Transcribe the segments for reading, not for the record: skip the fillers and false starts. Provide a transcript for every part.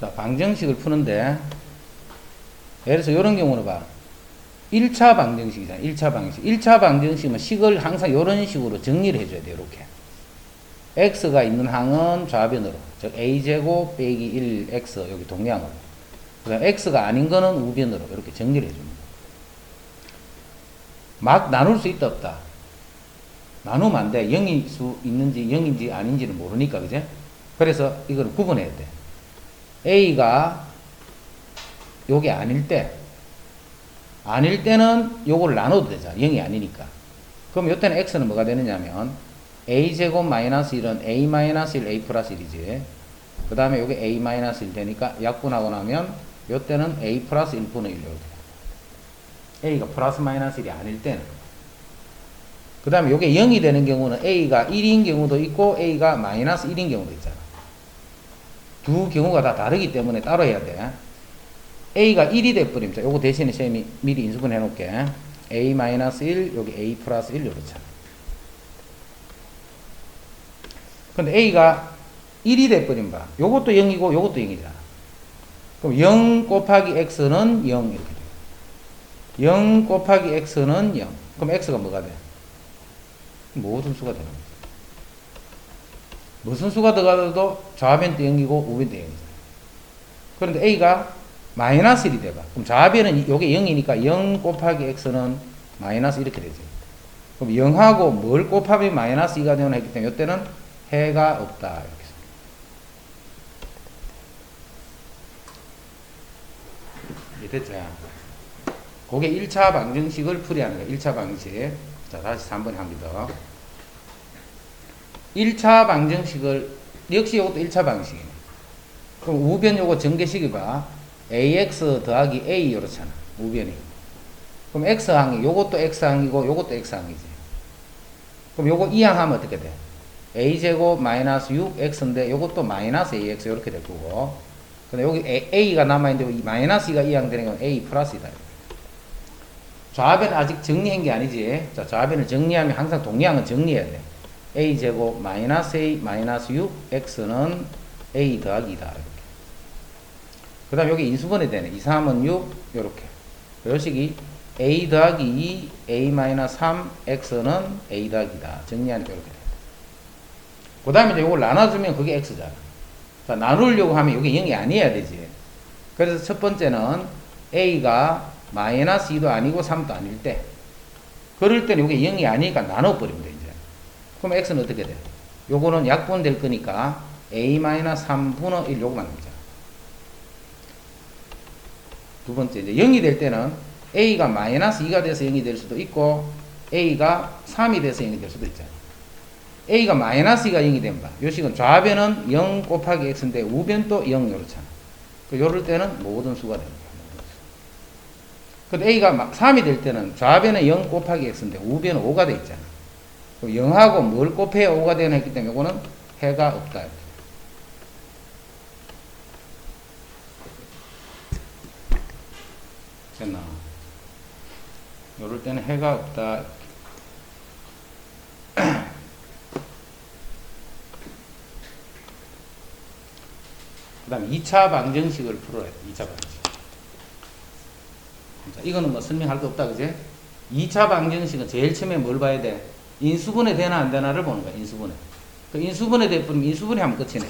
자, 방정식을 푸는데, 예를 들어서 이런 경우는 봐. 1차 방정식이잖아. 1차 방정식. 1차 방정식은 식을 항상 이런 식으로 정리를 해줘야 돼. 이렇게. x가 있는 항은 좌변으로. 즉, a제곱 빼기 1x, 여기 동량으로. 그 다음 x가 아닌 거는 우변으로. 이렇게 정리를 해줍니다. 막 나눌 수 있다, 없다? 나누면 안 돼. 0일 수 있는지 0인지 아닌지는 모르니까, 그제? 그래서 이걸 구분해야 돼. a가 요게 아닐 때는 요걸 나눠도 되잖아. 0이 아니니까. 그럼 요때는 x는 뭐가 되느냐면 a제곱 마이너스 1은 a 마이너스 1, a 플러스 1이지. 그 다음에 요게 a 마이너스 1 되니까 약분하고 나면 요때는 a 플러스 1분의 1 이렇게 돼. a가 플러스 마이너스 1이 아닐 때는. 그 다음에 요게 0이 되는 경우는 a가 1인 경우도 있고 a가 마이너스 1인 경우도 있잖아. 두 경우가 다 다르기 때문에 따로 해야 돼. a가 1이 돼버리면, 요거 대신에 쌤이 미리 인수분 해놓을게. a-1, 여기 a 플러스 1, 요렇잖아. 근데 a가 1이 돼버리면 봐. 요것도 0이고, 요것도 0이잖아. 그럼 0 곱하기 x는 0 이렇게 돼. 0 곱하기 x는 0. 그럼 x가 뭐가 돼? 모든 수가 되는 거지. 무슨 수가 들어가도 좌변도 0이고, 우변도 0이잖아. 그런데 a가 마이너스 1이 돼봐. 그럼 좌변은 요게 0이니까 0 곱하기 x는 마이너스 이렇게 되지. 그럼 0하고 뭘 곱하면 마이너스 2가 되나 했기 때문에 이때는 해가 없다. 이렇게. 이해됐죠? 그게 1차 방정식을 풀이하는 거야. 1차 방정식. 자, 다시 3번에 합니다. 1차 방정식을, 역시 이것도 1차 방정식이네. 그럼 우변 요거 전개식이 봐. ax 더하기 a 이렇잖아. 우변이. 그럼 x항이, 요것도 x항이고 요것도 x항이지. 그럼 요거 이항 하면 어떻게 돼? a제곱 마이너스 6x인데 요것도 마이너스 ax 이렇게 될 거고. 근데 여기 a가 남아있는데 마이너스 2가 이항 되는 건 a 플러스이다. 좌변 아직 정리한 게 아니지. 자, 좌변을 정리하면 항상 동량은 정리해야 돼. a제곱 마이너스 a 마이너스 6x는 a 더하기 2다. 그 다음 여기 인수분해 되네. 2, 3은 6, 요렇게. 요식이 a 더하기 2, a 마이너스 3, x는 a 더하기 2다. 정리하니까 이렇게 돼. 그 다음에 이제 이걸 나눠주면 그게 x잖아. 자, 나누려고 하면 이게 0이 아니어야 되지. 그래서 첫 번째는 a가 마이너스 2도 아니고 3도 아닐 때. 그럴 때는 이게 0이 아니니까 나눠버리면 돼, 이제. 그럼 x는 어떻게 돼? 요거는 약분될 거니까 a 마이너스 3분의 1 요거만 남자. 두 번째, 이제 0이 될 때는 a가 마이너스 2가 돼서 0이 될 수도 있고 a가 3이 돼서 0이 될 수도 있잖아. a가 마이너스 2가 0이 되면 봐. 요 식은 좌변은 0 곱하기 x인데 우변도 0 요렇잖아. 요럴 때는 모든 수가 되는 거야. 근데 a가 3이 될 때는 좌변은 0 곱하기 x인데 우변은 5가 돼 있잖아. 0하고 뭘 곱해야 5가 되나 했기 때문에 이거는 해가 없다. 됐나? 요럴 때는 해가 없다. 그 다음 2차 방정식을 풀어야 돼. 2차 방정식. 자, 이거는 뭐 설명할 거 없다, 그제? 2차 방정식은 제일 처음에 뭘 봐야 돼? 인수분해 되나 안 되나를 보는 거야, 인수분해. 그 인수분해 돼버리면 인수분해 하면 끝이네.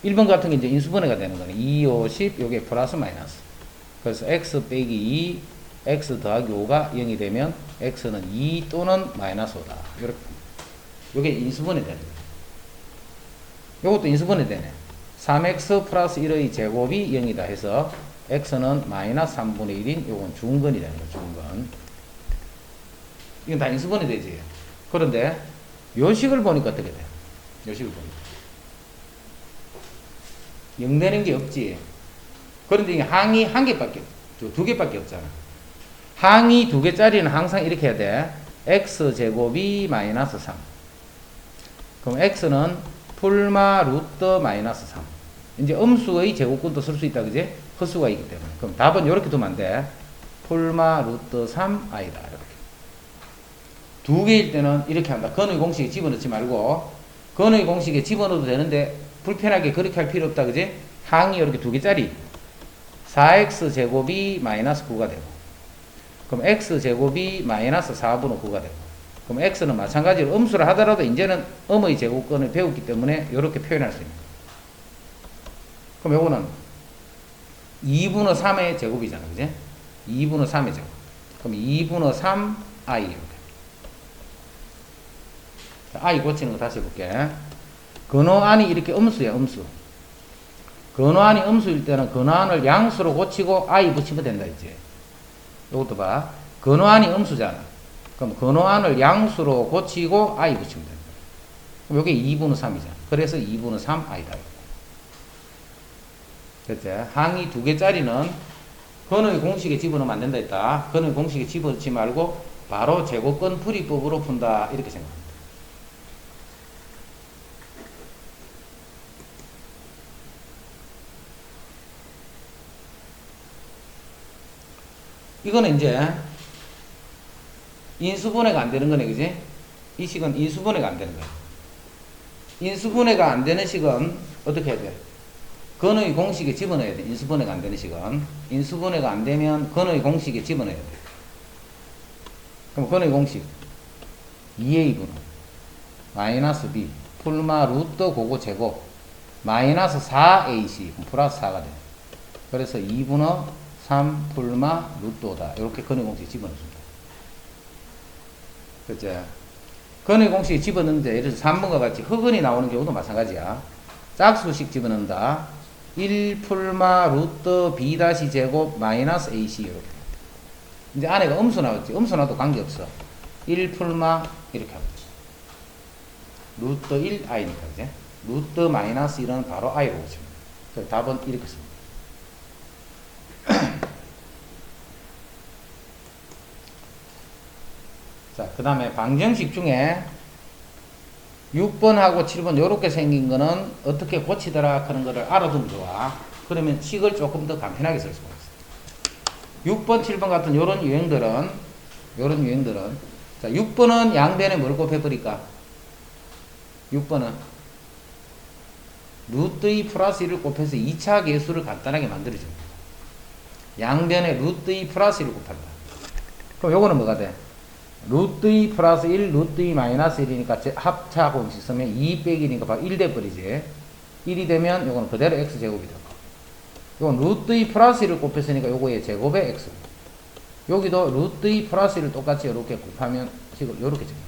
1번 같은 게 이제 인수분해가 되는 거네. 2, 5, 10, 요게 플러스 마이너스. 그래서 x 빼기 2, x 더하기 5가 0이 되면 x는 2 또는 마이너스 5다. 이렇게. 요게 인수분해 되는 거야. 요것도 인수분해 되네. 3x 플러스 1의 제곱이 0이다 해서 x는 마이너스 3분의 1인 요건 중근이 되는 거야, 중근. 이건 다 인수분해 되지. 그런데 요식을 보니까 어떻게 돼? 요식을 보니까 0 되는 게 없지. 그런데 이게 항이 한 개밖에, 두 개밖에 없잖아. 항이 두 개짜리는 항상 이렇게 해야 돼. x제곱이 마이너스 3. 그럼 x는 풀마 루트 마이너스 3. 이제 음수의 제곱근도 쓸 수 있다, 그지? 헛수가 있기 때문에. 그럼 답은 이렇게 두면 안 돼. 풀마 루트 3 i다. 이렇게. 두 개일 때는 이렇게 한다. 건의 공식에 집어넣지 말고, 건의 공식에 집어넣어도 되는데, 불편하게 그렇게 할 필요 없다, 그지? 항이 이렇게 두 개짜리 4x 제곱이 마이너스 9가 되고, 그럼 x 제곱이 마이너스 4분의 9가 되고, 그럼 x는 마찬가지로 음수를 하더라도 이제는 음의 제곱권을 배웠기 때문에 이렇게 표현할 수 있는 거예요. 그럼 요거는 2분의 3의 제곱이잖아, 그지? 2분의 3의 제곱. 그럼 2분의 3 i 이렇게. 자, i 고치는 거 다시 해볼게. 근호안이 이렇게 음수야, 음수. 근호안이 음수일 때는 근호안을 양수로 고치고 i 붙이면 된다, 이제. 요것도 봐. 근호안이 음수잖아. 그럼 근호안을 양수로 고치고 i 붙이면 된다. 그럼 요게 2분의 3이잖아. 그래서 2분의 3 i다. 됐지? 항이 두 개짜리는 근의 공식에 집어넣으면 안 된다 했다. 근의 공식에 집어넣지 말고 바로 제곱권 풀이법으로 푼다. 이렇게 생각합니다. 이거는 이제 인수분해가 안 되는 거네, 그지? 이 식은 인수분해가 안 되는 거야. 인수분해가 안 되는 식은 어떻게 해야 돼? 근의 공식에 집어넣어야 돼. 인수분해가 안 되는 식은. 인수분해가 안 되면 근의 공식에 집어넣어야 돼. 그럼 근의 공식 2a분의 마이너스 b 풀마 루트 고고 제곱 마이너스 4ac 플러스 4가 돼. 그래서 2분의 3 풀마 루트 5다. 이렇게 근의 공식에 집어넣습니다. 그치? 근의 공식에 집어넣는데 예를 들어서 3번과 같이 흑은이 나오는 경우도 마찬가지야. 짝수식 집어넣는다. 1 풀마 루트 b 다시 제곱 마이너스 ac 이렇게. 이제 안에가 음수 나왔지. 음수 나도 관계없어. 1 풀마 이렇게 하고 루트 1 i니까 이제 루트 마이너스 1은 바로 i로 오십니다. 그래서 답은 이렇게 씁니다. 자, 그 다음에 방정식 중에 6번하고 7번 요렇게 생긴 거는 어떻게 고치더라 하는 거를 알아두면 좋아. 그러면 식을 조금 더 간편하게 쓸 수가 있어. 6번, 7번 같은 요런 유형들은 자, 6번은 양변에 뭘 곱해버릴까? 6번은 루트 2 플러스 1을 곱해서 2차 계수를 간단하게 만들어줍니다. 양변에 루트 2 플러스 1을 곱한다. 그럼 요거는 뭐가 돼? 루트 2 플러스 1, 루트 2 마이너스 1이니까 합차 공식 쓰면 2 빼기 1이니까 바로 1 돼버리지. 1이 되면 요거는 그대로 x제곱이 되고. 요건 루트 2 플러스 1을 곱했으니까 요거의 제곱의 x. 여기도 루트 2 플러스 1을 똑같이 이렇게 곱하면 식을 요렇게 정리.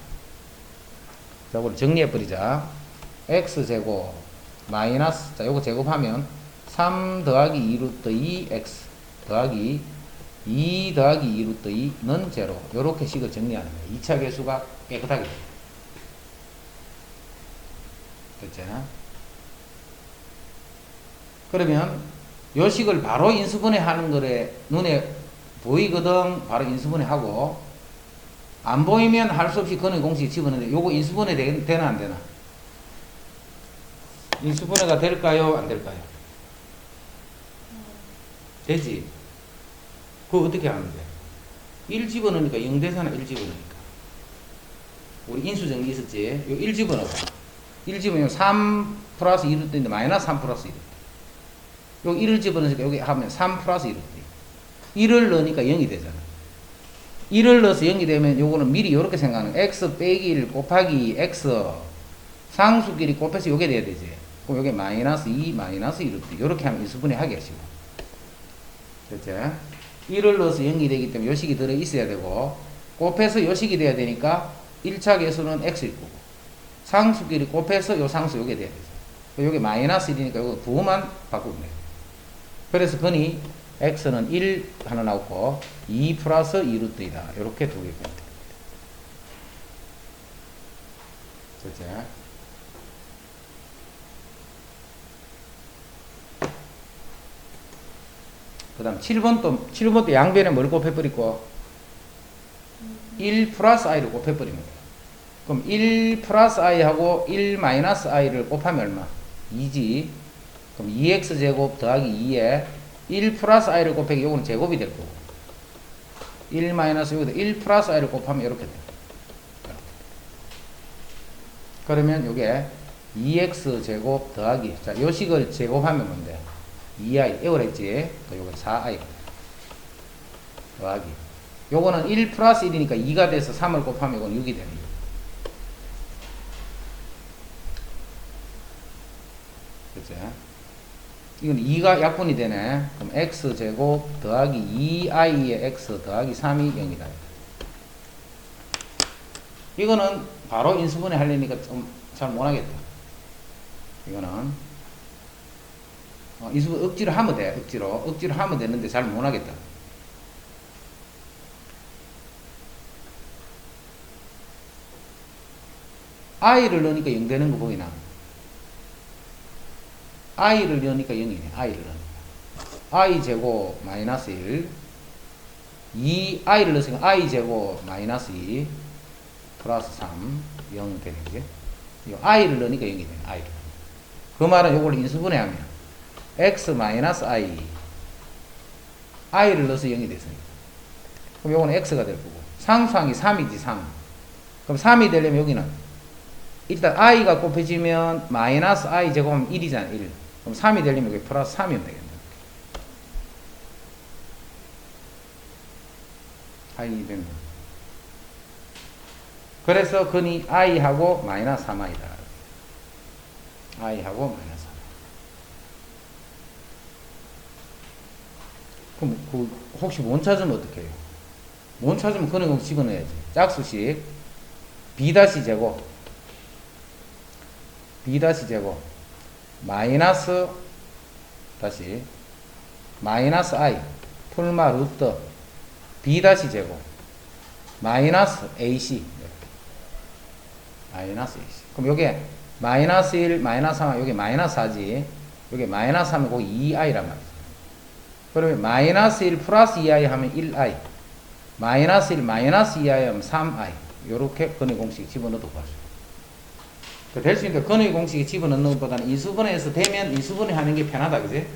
자, 우리 정리해버리자. x제곱 마이너스, 자, 요거 제곱하면 3 더하기 2 루트 2x 더하기 2 더하기 2 루트 2는 제로. 요렇게 식을 정리하는 거예요. 2차 계수가 깨끗하게 돼요. 됐죠? 그러면 요 식을 바로 인수분해 하는 거래 눈에 보이거든. 바로 인수분해 하고, 안 보이면 할 수 없이 근의 공식에 집어넣는데 요거 인수분해 되나 안 되나? 인수분해가 될까요? 안 될까요? 되지? 그거 어떻게 하는데? 1 집어넣으니까 0 되잖아. 1 집어넣으니까. 우리 인수정리 있었지? 요 1 집어넣어. 1 집어넣으면 3 플러스 2로 뜨는데 마이너스 3 플러스 1. 요 1을 집어넣으니까 여기 하면 3 플러스 1로 뜨. 1을 넣으니까 0이 되잖아. 1을 넣어서 0이 되면 요거는 미리 요렇게 생각하는 x 빼기 1 곱하기 x 상수끼리 곱해서 요게 돼야 되지. 그럼 요게 마이너스 2 마이너스 1로 뜨. 요렇게 하면 인수분해 하게 하시고. 됐죠? 1을 넣어서 0이 되기 때문에 요 식이 들어 있어야 되고, 곱해서 요 식이 돼야 되니까 1차 계수는 x일 거고, 상수끼리 곱해서 요 상수 요게 돼야 되죠. 요게 마이너스 1이니까 요거 부호만 바꾸면 돼요. 그래서 근이 x는 1 하나 나오고 2 플러스 2 루트이다. 요렇게 두 개고. 됐죠? 그 다음 7번도 양변에 뭘 곱해버리고 1 플러스 i를 곱해버리면 돼요. 그럼 1 플러스 i하고 1 마이너스 i를 곱하면 얼마? 2지. 그럼 2x 제곱 더하기 2에 1 플러스 i를 곱하기 요거는 제곱이 될 거고, 1 마이너스 여기다 1 플러스 i를 곱하면 이렇게 돼요. 그러면 요게 2x 제곱 더하기, 자, 요 식을 제곱하면 뭔데? 2i 에워했지. 또 요거 4i 더하기 요거는 1 플러스 1이니까 2가 돼서 3을 곱하면 이건 6이 되는 거예요. 그치? 이건 2가 약분이 되네. 그럼 x제곱 더하기 2i의 x 더하기 3이 0이다. 이거는 바로 인수분해 하려니까 좀 잘 못하겠다. 이거는 인수분 억지로 하면 돼. 억지로 하면 되는데 잘 못하겠다. i를 넣으니까 0 되는 거 보이나? i를 넣으니까 0이네. i를 넣으니까 i 제곱 마이너스 1 2i를 넣으니까 i 제곱 마이너스 2 플러스 3 0 되는 거지. i를 넣으니까 0이 되네. i를. 그 말은 이걸 인수분해하면 x 마이너스 i를 넣어서 0이 됐으니까 그럼 요거는 x가 될 거고 상수항이 3이지 3. 그럼 3이 되려면 여기는 일단 i가 곱해지면 마이너스 i 제곱하면 1이잖아 1. 그럼 3이 되려면 여기 플러스 3이면 되겠네. i 되면 그래서 근이 i하고 마이너스 3i다. i하고 마이너스 3. 그럼 혹시 못 찾으면 어떻게 해요? 못 찾으면 근의 공식 집어넣어야지. 짝수식 b-제곱 b-제곱 마이너스 다시 마이너스 i 풀마 루트 b-제곱 마이너스 ac 마이너스 ac. 그럼 요게 마이너스 1 마이너스 3 요게 마이너스 4지. 요게 마이너스 3이고 2i란 말이죠. 그러면 마이너스 1 플러스 2i 하면 1i 마이너스 1 마이너스 2i 하면 3i. 요렇게 근의 공식 집어넣어도 가죠. 될 수 있으니까 근의 공식에 집어넣는 것보다는 인수분해에서 되면 인수분해 하는 게 편하다, 그지?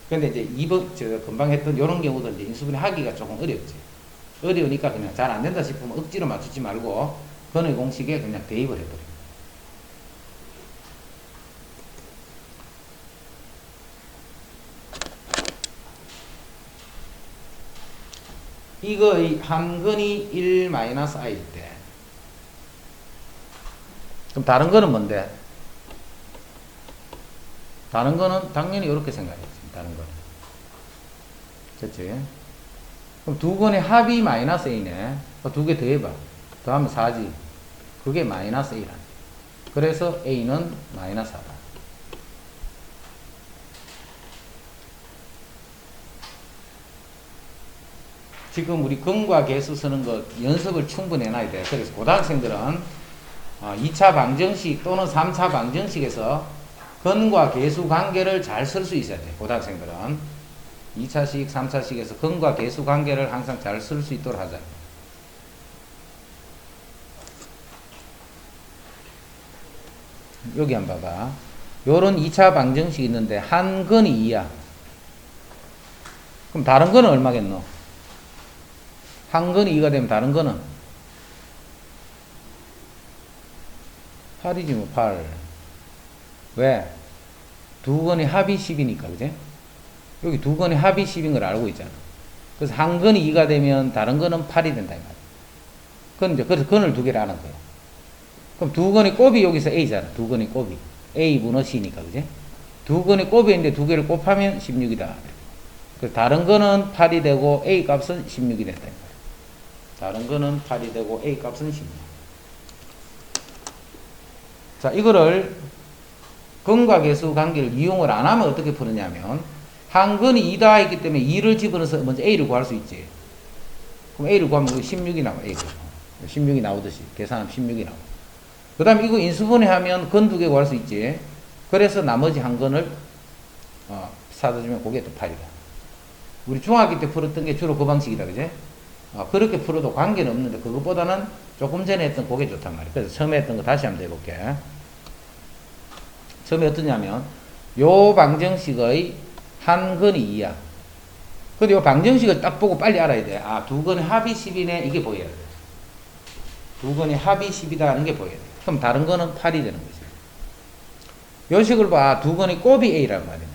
근데 이제 제가 금방 했던 요런 경우들 이제 인수분해 하기가 조금 어렵지. 어려우니까 그냥 잘 안 된다 싶으면 억지로 맞추지 말고 근의 공식에 그냥 대입을 해버려. 이거의 한근이 1-i일 때 그럼 다른 거는 뭔데? 다른 거는 당연히 이렇게 생각해야지. 다른 거는 됐지? 그럼 두 건의 합이 마이너스 a네. 두 개 더해봐. 더하면 4지. 그게 마이너스 a라. 그래서 a는 마이너스 4다. 지금 우리 근과 계수 쓰는 거 연습을 충분히 해놔야 돼. 그래서 고등학생들은 2차 방정식 또는 3차 방정식에서 근과 계수 관계를 잘 쓸 수 있어야 돼. 고등학생들은 2차식, 3차식에서 근과 계수 관계를 항상 잘 쓸 수 있도록 하자. 여기 한번 봐봐. 요런 2차 방정식이 있는데 한 근이 2야. 그럼 다른 거는 얼마겠노? 한 근이 2가 되면 다른 거는 8이지 뭐 8. 왜? 두 건이 합이 10이니까 그지? 여기 두 건이 합이 10인 걸 알고 있잖아. 그래서 한 건이 2가 되면 다른 거는 8이 된다 이 말이야. 그건 이제 그래서 건을 두 개를 하는 거야. 그럼 두 건의 곱이 여기서 a잖아. 두 건의 곱이 a 분의 c니까 그지? 두 건의 곱이 있는데 두 개를 곱하면 16이다. 그래서 다른 거는 8이 되고 a 값은 16이 된다 이 말이야. 다른 거는 8이 되고 a 값은 16. 자, 이거를 근과 계수 관계를 이용을 안 하면 어떻게 푸느냐면 한 근이 2다 했기 때문에 2를 집어넣어서 먼저 a를 구할 수 있지. 그럼 a를 구하면 16이 나와. a가 16이 나오듯이 계산하면 16이 나와. 그 다음에 이거 인수분해하면 근 두 개 구할 수 있지. 그래서 나머지 한 근을 사다주면 그게 또 8이다. 우리 중학교 때 풀었던 게 주로 그 방식이다. 그제? 그렇게 풀어도 관계는 없는데 그것보다는 조금 전에 했던 그게 좋단 말이야. 그래서 처음에 했던 거 다시 한번 해볼게. 처음에 어떠냐면 요 방정식의 한 근이 2야. 근데 요 방정식을 딱 보고 빨리 알아야 돼. 두 근의 합이 10이네. 이게 보여야 돼. 두 근의 합이 10이다 하는 게 보여야 돼. 그럼 다른 거는 8이 되는 거지. 요 식을 봐. 두 근의 곱이 a란 말이네.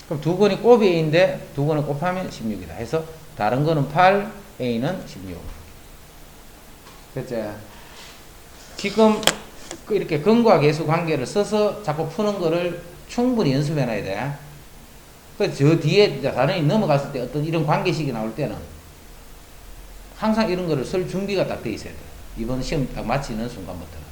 그럼 두 건이 곱이 A인데 두 건을 곱하면 16이다 해서 다른 거는 8, A는 16. 됐지? 지금 이렇게 근과 계수 관계를 써서 자꾸 푸는 거를 충분히 연습해 놔야 돼. 그래서 저 뒤에 단원이 넘어갔을 때 어떤 이런 관계식이 나올 때는 항상 이런 거를 쓸 준비가 딱 돼 있어야 돼. 이번 시험 딱 마치는 순간부터.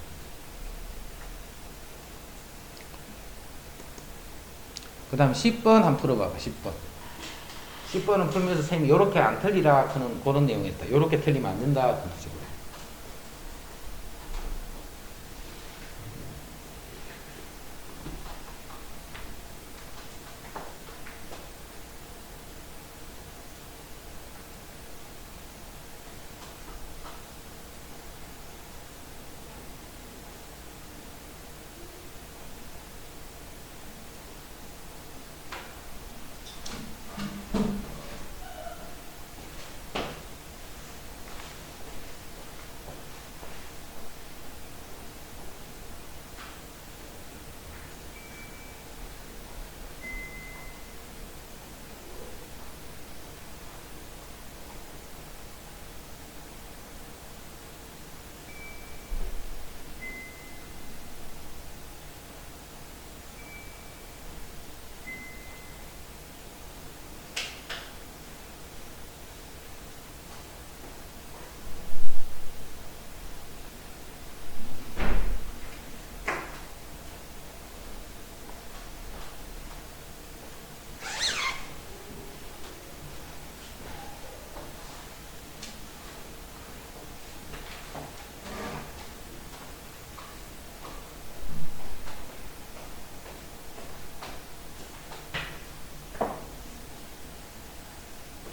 그 다음 10번 한번 풀어봐봐. 10번. 10번은 풀면서 선생님이 요렇게 안 틀리라 하는 그런 내용이었다. 요렇게 틀리면 안 된다. 그런 식으로.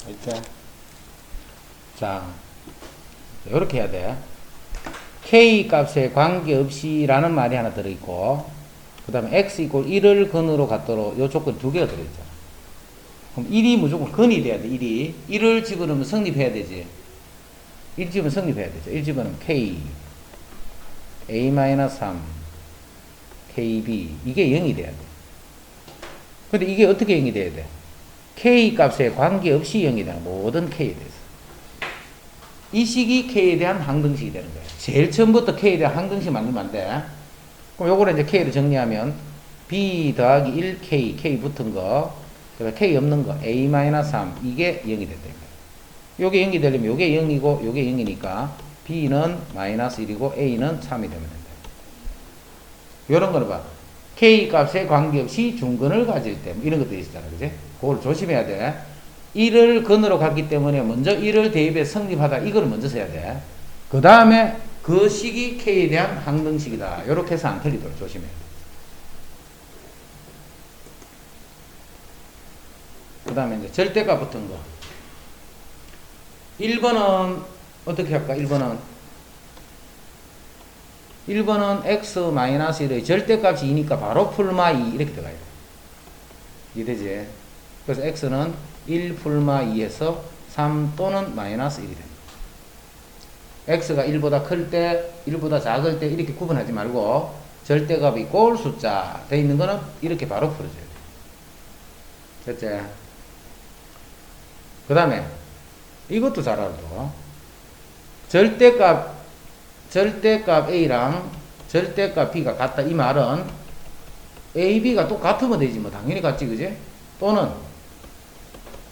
이렇게. 자, 이렇게 해야 돼. K 값에 관계없이 라는 말이 하나 들어있고, 그 다음에 X 이꼴 1을 근으로 갖도록 요 조건 두 개가 들어있잖아. 그럼 1이 무조건 근이 돼야 돼, 1이. 1을 집어넣으면 성립해야 되지. 1 집으면 성립해야 되죠. 1 집어넣으면 K, A-3, KB. 이게 0이 돼야 돼. 근데 이게 어떻게 0이 돼야 돼? K 값에 관계없이 0이 되는 모든 K에 대해서. 이 식이 K에 대한 항등식이 되는 거예요. 제일 처음부터 K에 대한 항등식 만들면 안 돼. 그럼 요거를 이제 K를 정리하면 B 더하기 1K, K 붙은 거, 그 다음에 K 없는 거, A-3, 이게 0이 된다는 거예요. 요게 0이 되려면 요게 0이고 요게 0이니까 B는 -1이고 A는 3이 되면 된다. 요런 거는 봐. K 값에 관계없이 중근을 가질 때, 이런 것도 있잖아. 그지? 그걸 조심해야 돼. 1을 근으로 갔기 때문에 먼저 1을 대입해 성립하다. 이걸 먼저 써야 돼. 그 다음에 그 식이 K에 대한 항등식이다. 요렇게 해서 안 틀리도록 조심해야 돼. 그 다음에 이제 절대값 붙은 거. 1번은 어떻게 할까? 1번은 x-1의 절대값이 2니까 바로 풀마 2 이렇게 들어가요. 이해되지? 그래서 x는 1 풀마 2에서 3 또는 -1이 됩니다. x가 1보다 클 때, 1보다 작을 때 이렇게 구분하지 말고 절대값이 꼴 숫자 돼 있는 거는 이렇게 바로 풀어줘야 돼. 됐지? 그 다음에 이것도 잘 알아둬. 절대값 A랑 절대값 B가 같다. 이 말은 A, B가 똑같으면 되지. 뭐 당연히 같지. 그지? 또는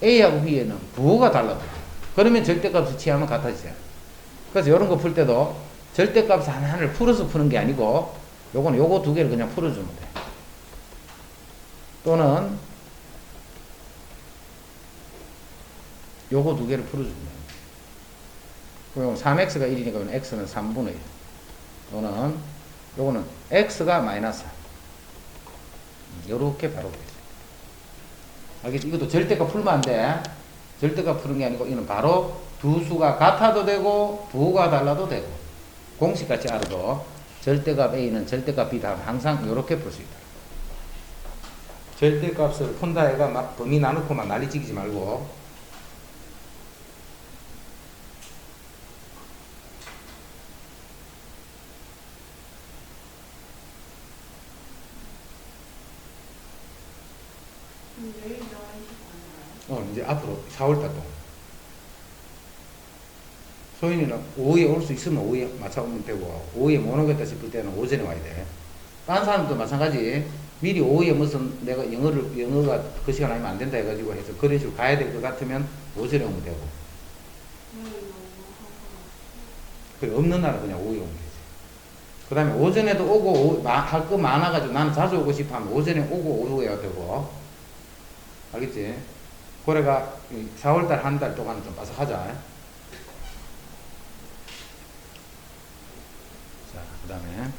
A하고 B에는 부호가 달라도 돼. 그러면 절대값을 취하면 같아지잖아. 그래서 이런 거 풀 때도 절대값 하나를 풀어서 푸는 게 아니고 요거는 요거 두 개를 그냥 풀어주면 돼. 또는 요거 두 개를 풀어주면 돼. 그럼 3x가 1이니까 x는 3분의 1. 또는 요거는 x가 -4. 요렇게 바로 되죠. 알겠지? 이것도 절대값 풀면 안 돼. 절대값 푸는 게 아니고 이는 바로 두 수가 같아도 되고 부호가 달라도 되고 공식같이 알아도 절대값 A는 절대값 B 다 항상 요렇게 풀 수 있다. 절대값을 푼다 해가 막 범위 나누고 막 난리 찍지 말고 이제 앞으로 4월달 동안. 소인이는 오후에 올 수 있으면 오후에 맞춰오면 되고, 오후에 못 오겠다 싶을 때는 오전에 와야 돼. 다른 사람도 마찬가지. 미리 오후에 무슨 내가 영어가 그 시간 아니면 안 된다 해가지고 해서 그런 식으로 가야 될 것 같으면 오전에 오면 되고. 그래, 없는 날은 그냥 오후에 오면 되지. 그 다음에 오전에도 오고, 할 거 많아가지고 나는 자주 오고 싶어 하면 오전에 오고 오후에 와야 되고. 알겠지? 그래가 4월달 한 달 동안 좀 바삭하자. 자, 그 다음에.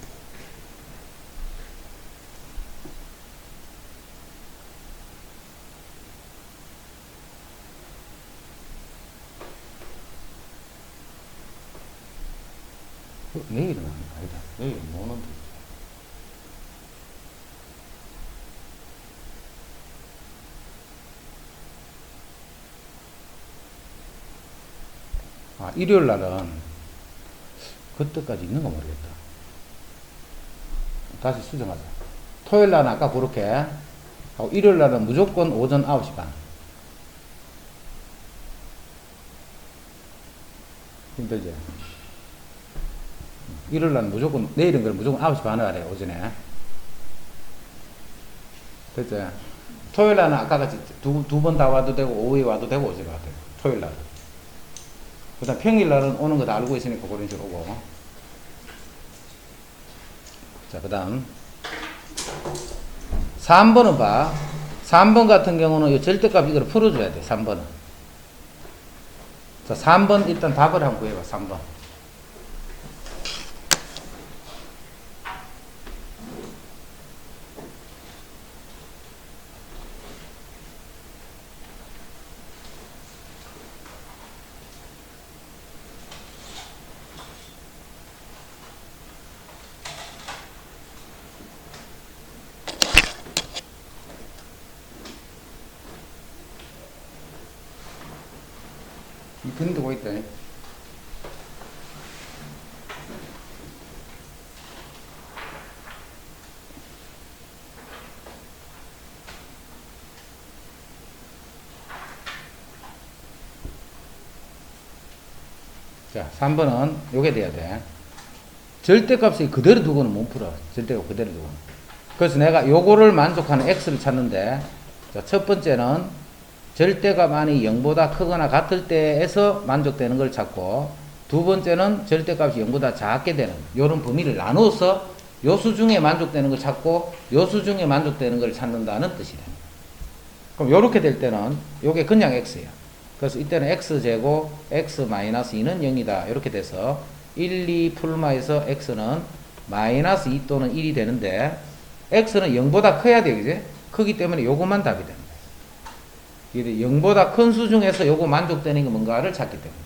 내일은 아니다. 내일 못 온다. 일요일 날은 그때까지 있는가 모르겠다. 다시 수정하자. 토요일 날은 아까 그렇게 하고 일요일 날은 무조건 오전 9시 반. 힘들지? 일요일 날은 무조건, 내일은 그럼 무조건 9시 반에 하래, 오전에. 됐지? 토요일 날은 아까 같이 두 번 다 와도 되고, 오후에 와도 되고, 오전에 와도 되고, 토요일 날은. 그 다음 평일 날은 오는 거 다 알고 있으니까 그런 식으로 오고. 자, 그 다음. 3번은 봐. 3번 같은 경우는 이 절대값 이걸 풀어줘야 돼, 3번은. 자, 3번 일단 답을 한번 구해봐, 3번. 이 그림 두고 있다. 자, 3번은 요게 돼야 돼. 절대값이 그대로 두고는 못 풀어. 절대값 그대로 두고는. 그래서 내가 요거를 만족하는 x를 찾는데, 자, 첫 번째는 절대값만이 0보다 크거나 같을 때에서 만족되는 걸 찾고, 두 번째는 절대값이 0보다 작게 되는 요런 범위를 나누어서 요수 중에 만족되는 걸 찾고 요수 중에 만족되는 걸 찾는다는 뜻이 됩니다. 그럼 요렇게 될 때는 요게 그냥 x예요. 그래서 이때는 x제곱 x-2는 0이다 이렇게 돼서 1, 2 풀마에서 x는 마이너스 2 또는 1이 되는데, x는 0보다 커야 돼요, 그지? 크기 때문에 요것만 답이 됩니다. 0보다 큰 수 중에서 요거 만족되는 게 뭔가를 찾기 때문에.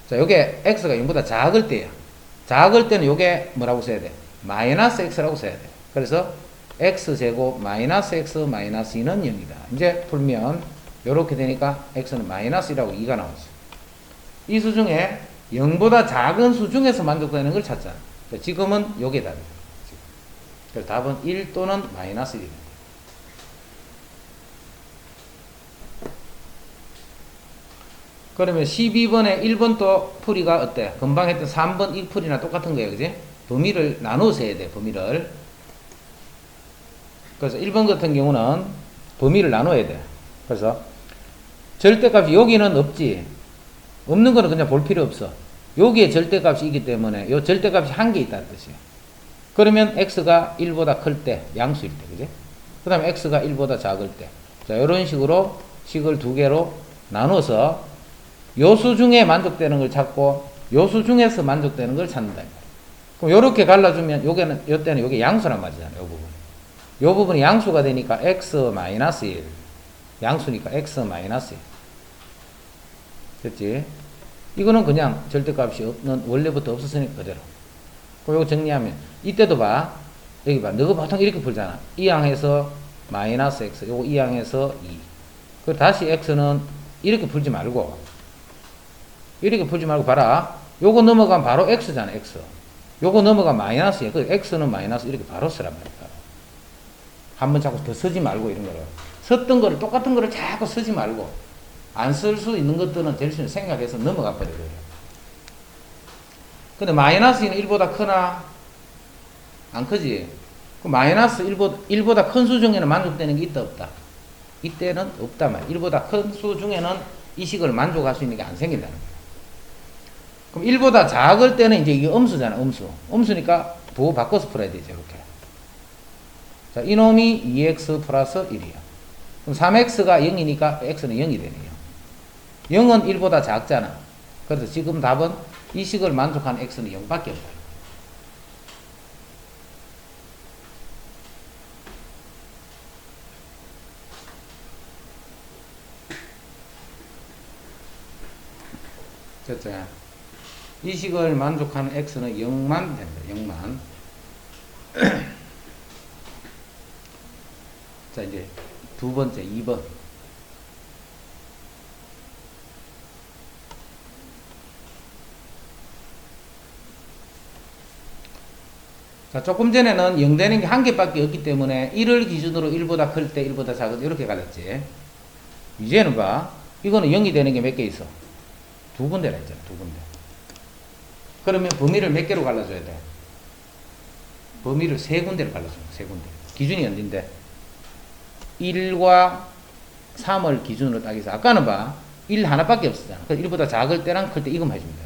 자, 요게 x가 0보다 작을 때야. 작을 때는 요게 뭐라고 써야 돼? 마이너스 x라고 써야 돼. 그래서 x제곱 마이너스 x 마이너스 2는 0이다. 이제 풀면 요렇게 되니까 x는 마이너스 1하고 2가 나왔어. 이 수 중에 0보다 작은 수 중에서 만족되는 걸 찾자. 지금은 요게 답이다. 그래서 답은 1 또는 마이너스 1이다. 그러면 12번에 1번 또 풀이가 어때? 금방 했던 3번 1풀이나 똑같은 거예요. 그지? 범위를 나눠서 해야 돼, 범위를. 그래서 1번 같은 경우는 범위를 나눠야 돼. 그래서 절대값이 여기는 없지. 없는 거는 그냥 볼 필요 없어. 여기에 절대값이 있기 때문에 요 절대값이 한 개 있다는 뜻이에요. 그러면 x가 1보다 클 때, 양수일 때, 그지? 그 다음에 x가 1보다 작을 때. 자, 이런 식으로 식을 두 개로 나눠서 요수 중에 만족되는 걸 찾고 요수 중에서 만족되는 걸 찾는다. 그럼 요렇게 갈라주면 요때는 요게 양수란 말이잖아요. 요 부분. 요 부분이 양수가 되니까 x-1. 양수니까 x-1. 됐지? 이거는 그냥 절대값이 없는, 원래부터 없었으니까 그대로. 그럼 요거 정리하면 이때도 봐. 여기 봐. 너가 보통 이렇게 풀잖아. 이 항에서 마이너스 x. 요거 이 항에서 2. 그리고 다시 x는 이렇게 풀지 말고 이렇게 풀지 말고 봐라. 요거 넘어가면 바로 x잖아, x. 요거 넘어가면 마이너스야. 그 x는 마이너스 이렇게 바로 쓰란 말이야. 한 번 자꾸 더 쓰지 말고 이런 거를. 썼던 거를, 똑같은 거를 자꾸 쓰지 말고, 안 쓸 수 있는 것들은 될 수 있는 생각해서 넘어가 버려요. 근데 마이너스 2는 1보다 크나? 안 크지? 그 마이너스 1보다 큰 수 중에는 만족되는 게 있다, 없다? 이때는 없다 말. 1보다 큰 수 중에는 이 식을 만족할 수 있는 게 안 생긴다는 거예요. 그럼 1보다 작을 때는 이제 이게 음수잖아, 음수. 음수니까 부호 바꿔서 풀어야 되죠, 이렇게. 자, 이놈이 2x 플러스 1이야. 그럼 3x가 0이니까 x는 0이 되네요. 0은 1보다 작잖아. 그래서 지금 답은 이 식을 만족하는 x는 0밖에 없다. 됐죠? 이 식을 만족하는 x는 0만 된다. 0만. 자, 이제 두 번째, 2번. 자, 조금 전에는 0 되는 게 한 개밖에 없기 때문에 1을 기준으로 1보다 클 때 1보다 작을 때 이렇게 갈랐지. 이제는 봐. 이거는 0이 되는 게 몇 개 있어? 두 군데라 했잖아, 두 군데. 그러면 범위를 몇 개로 갈라줘야 돼? 범위를 세 군데로 갈라줘요, 세 군데. 기준이 어딘데? 1과 3을 기준으로 딱 해서, 아까는 봐. 1 하나밖에 없었잖아. 그래서 1보다 작을 때랑 클 때 이것만 해주면 돼.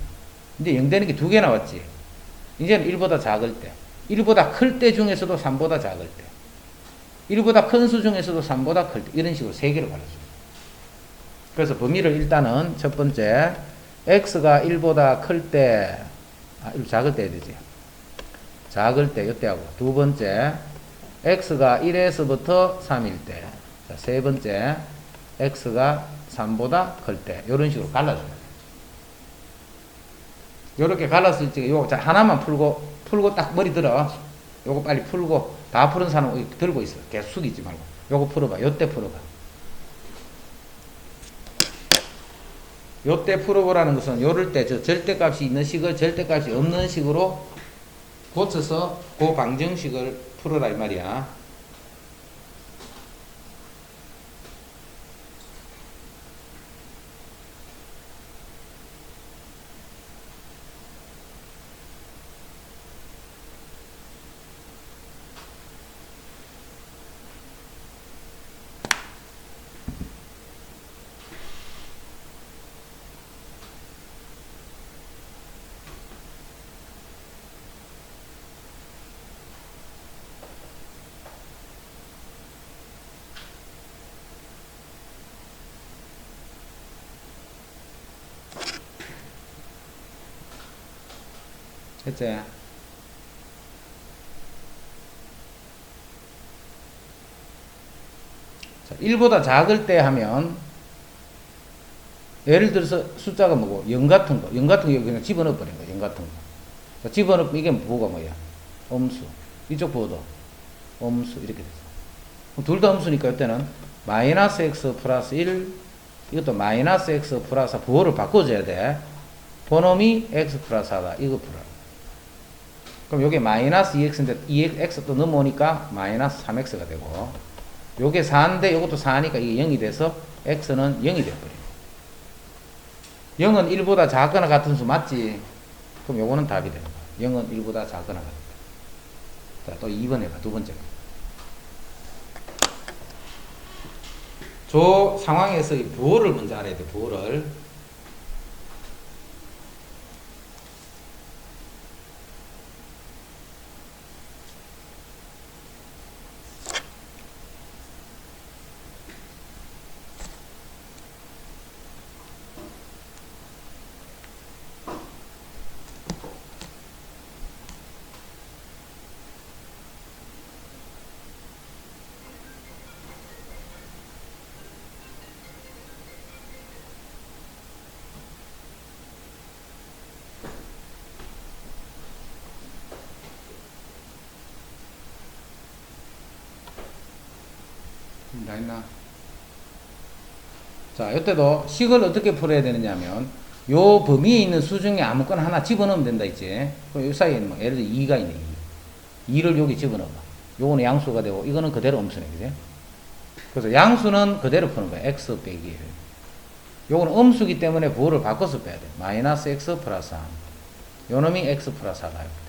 근데 0 되는 게 두 개 나왔지. 이제는 1보다 작을 때. 1보다 클 때 중에서도 3보다 작을 때. 1보다 큰 수 중에서도 3보다 클 때. 이런 식으로 세 개로 갈라줘요. 그래서 범위를 일단은 첫 번째, x가 1보다 클 때, 1 작을 때 해야 되지. 작을 때, 이때 하고. 두 번째, x가 1에서부터 3일 때. 자, 세 번째, x가 3보다 클 때. 이런 식으로 갈라줘요. 요렇게 갈랐을 때, 요거 하나만 풀고 딱 머리 들어. 요거 빨리 풀고, 다 푸른 사람 들고 있어. 계속 숙이지 말고. 요거 풀어봐. 요때 풀어봐. 요때 풀어보라는 것은 요럴 때 저 절대값이 있는 식을 절대값이 없는 식으로 고쳐서 그 방정식을 풀어라 이 말이야. 됐지? 자, 1보다 작을 때 하면 예를 들어서 숫자가 뭐고 0 같은 거 그냥 집어넣어 버린 거. 0 같은 거. 자, 집어넣으면 이게 부호가 뭐야? 음수. 이쪽 부호도 음수 이렇게 됐어. 둘 다 음수니까 이때는 마이너스 x 플러스 1 이것도 마이너스 x 플러스 4 부호를 바꿔줘야 돼. 번호미 x 플러스 4다. 이거 풀어. 그럼 요게 마이너스 2x인데 2x 또 넘어오니까 마이너스 3x가 되고 요게 4인데 요것도 4니까 이게 0이 돼서 x는 0이 되어버려요. 0은 1보다 작거나 같은 수 맞지? 그럼 요거는 답이 되는 거야. 0은 1보다 작거나 같다. 자, 또 2번 해봐. 두 번째. 저 상황에서 이 부호를 먼저 알아야 돼. 부호를. 다 했나? 자, 이때도 식을 어떻게 풀어야 되느냐면 요 범위에 있는 수 중에 아무거나 하나 집어넣으면 된다 있지. 그럼 요 사이에는 뭐 예를 들어 2가 있네. 2를 여기 집어넣어. 요거는 양수가 되고 이거는 그대로 음수네. 그지? 그래서 양수는 그대로 푸는 거야. x 빼기 1. 요거는 음수기 때문에 부호를 바꿔서 빼야 돼. 마이너스 x 플러스 3. 요 놈이 x 플러스 4가 됩니다.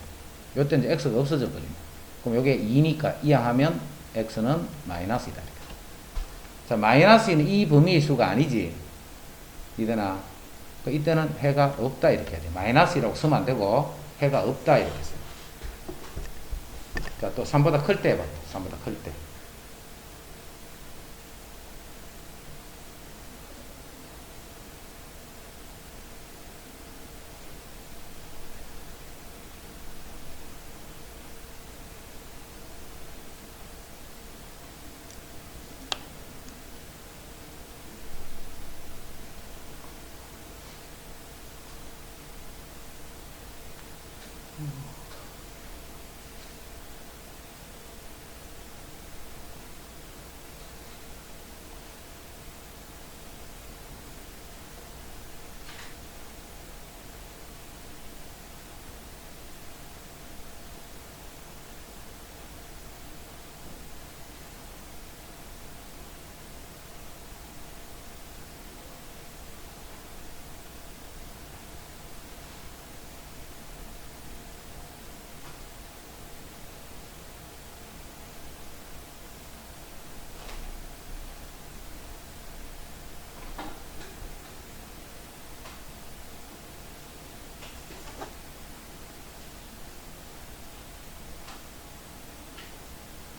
요때 이제 x가 없어져 버립니다. 그럼 요게 2니까 이항하면 x는 마이너스이다. 자, 마이너스는 이 범위의 수가 아니지. 이되나? 이때는 해가 없다 이렇게 해야 돼. 마이너스라고 쓰면 안 되고 해가 없다 이렇게 써요. 자, 또 3보다 클 때 해봐. 3보다 클 때.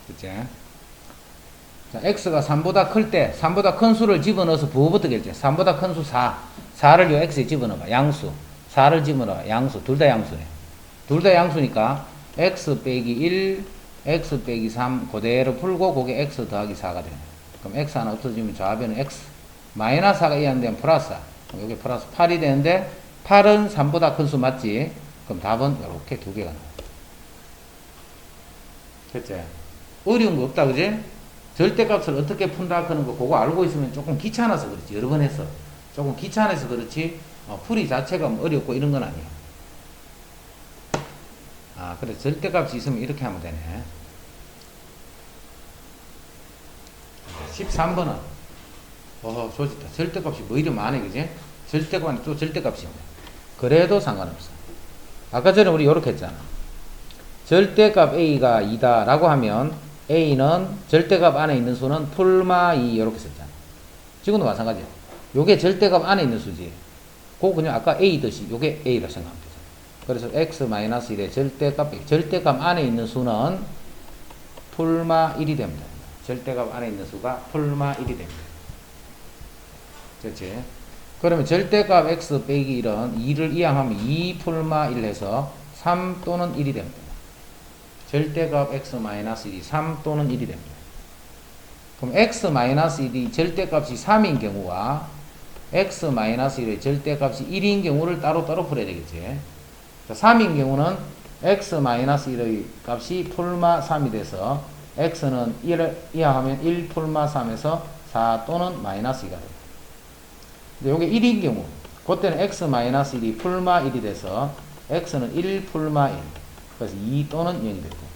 그치? 자, x가 3보다 클 때, 3보다 큰 수를 집어넣어서 부호부터 결제. 3보다 큰 수 4. 4를 요 x에 집어넣어봐. 양수. 4를 집어넣어. 양수. 둘 다 양수네. 둘 다 양수니까, x 빼기 1, x 빼기 3, 그대로 풀고, 그게 x 더하기 4가 되네. 그럼 x 하나 없어지면 좌변은 x. 마이너스 4가 이항되면 플러스 4. 그럼 여기 플러스 8이 되는데, 8은 3보다 큰 수 맞지? 그럼 답은 이렇게 두 개가 나와. 됐지? 어려운 거 없다, 그지? 절대값을 어떻게 푼다 하는 거 그거 알고 있으면 조금 귀찮아서 그렇지. 여러 번 했어. 조금 귀찮아서 그렇지. 풀이 자체가 뭐 어렵고 이런 건 아니야. 아, 그래. 절대값이 있으면 이렇게 하면 되네. 13번은 좋다. 절대값이 뭐 이리 많아, 그지? 절대값이 또 절대값이네. 그래도 상관없어. 아까 전에 우리 요렇게 했잖아. 절대값 A가 2다 라고 하면 A는 절대값 안에 있는 수는 풀마 2 이렇게 썼잖아. 지금도 마찬가지야. 요게 절대값 안에 있는 수지. 그거 그냥 아까 A듯이 요게 A라 생각하면 되잖아. 그래서 x-1의 절대값 안에 있는 수는 풀마 1이 됩니다. 절대값 안에 있는 수가 풀마 1이 됩니다. 그렇지? 그러면 절대값 x 빼기 1은 2를 이항하면 2 풀마 1 해서 3 또는 1이 됩니다. 절대값 x-1이 3 또는 1이 됩니다. 그럼 x-1이 절대값이 3인 경우와 x-1의 절대값이 1인 경우를 따로따로 풀어야 되겠지. 3인 경우는 x-1의 값이 풀마 3이 돼서 x는 1을 이하하면 1 풀마 3에서 4 또는 마이너스 2가 됩니다. 근데 요게 1인 경우, 그때는 x-1이 풀마 1이 돼서 x는 1 풀마 1. 그래서 2 또는 0이 됐고.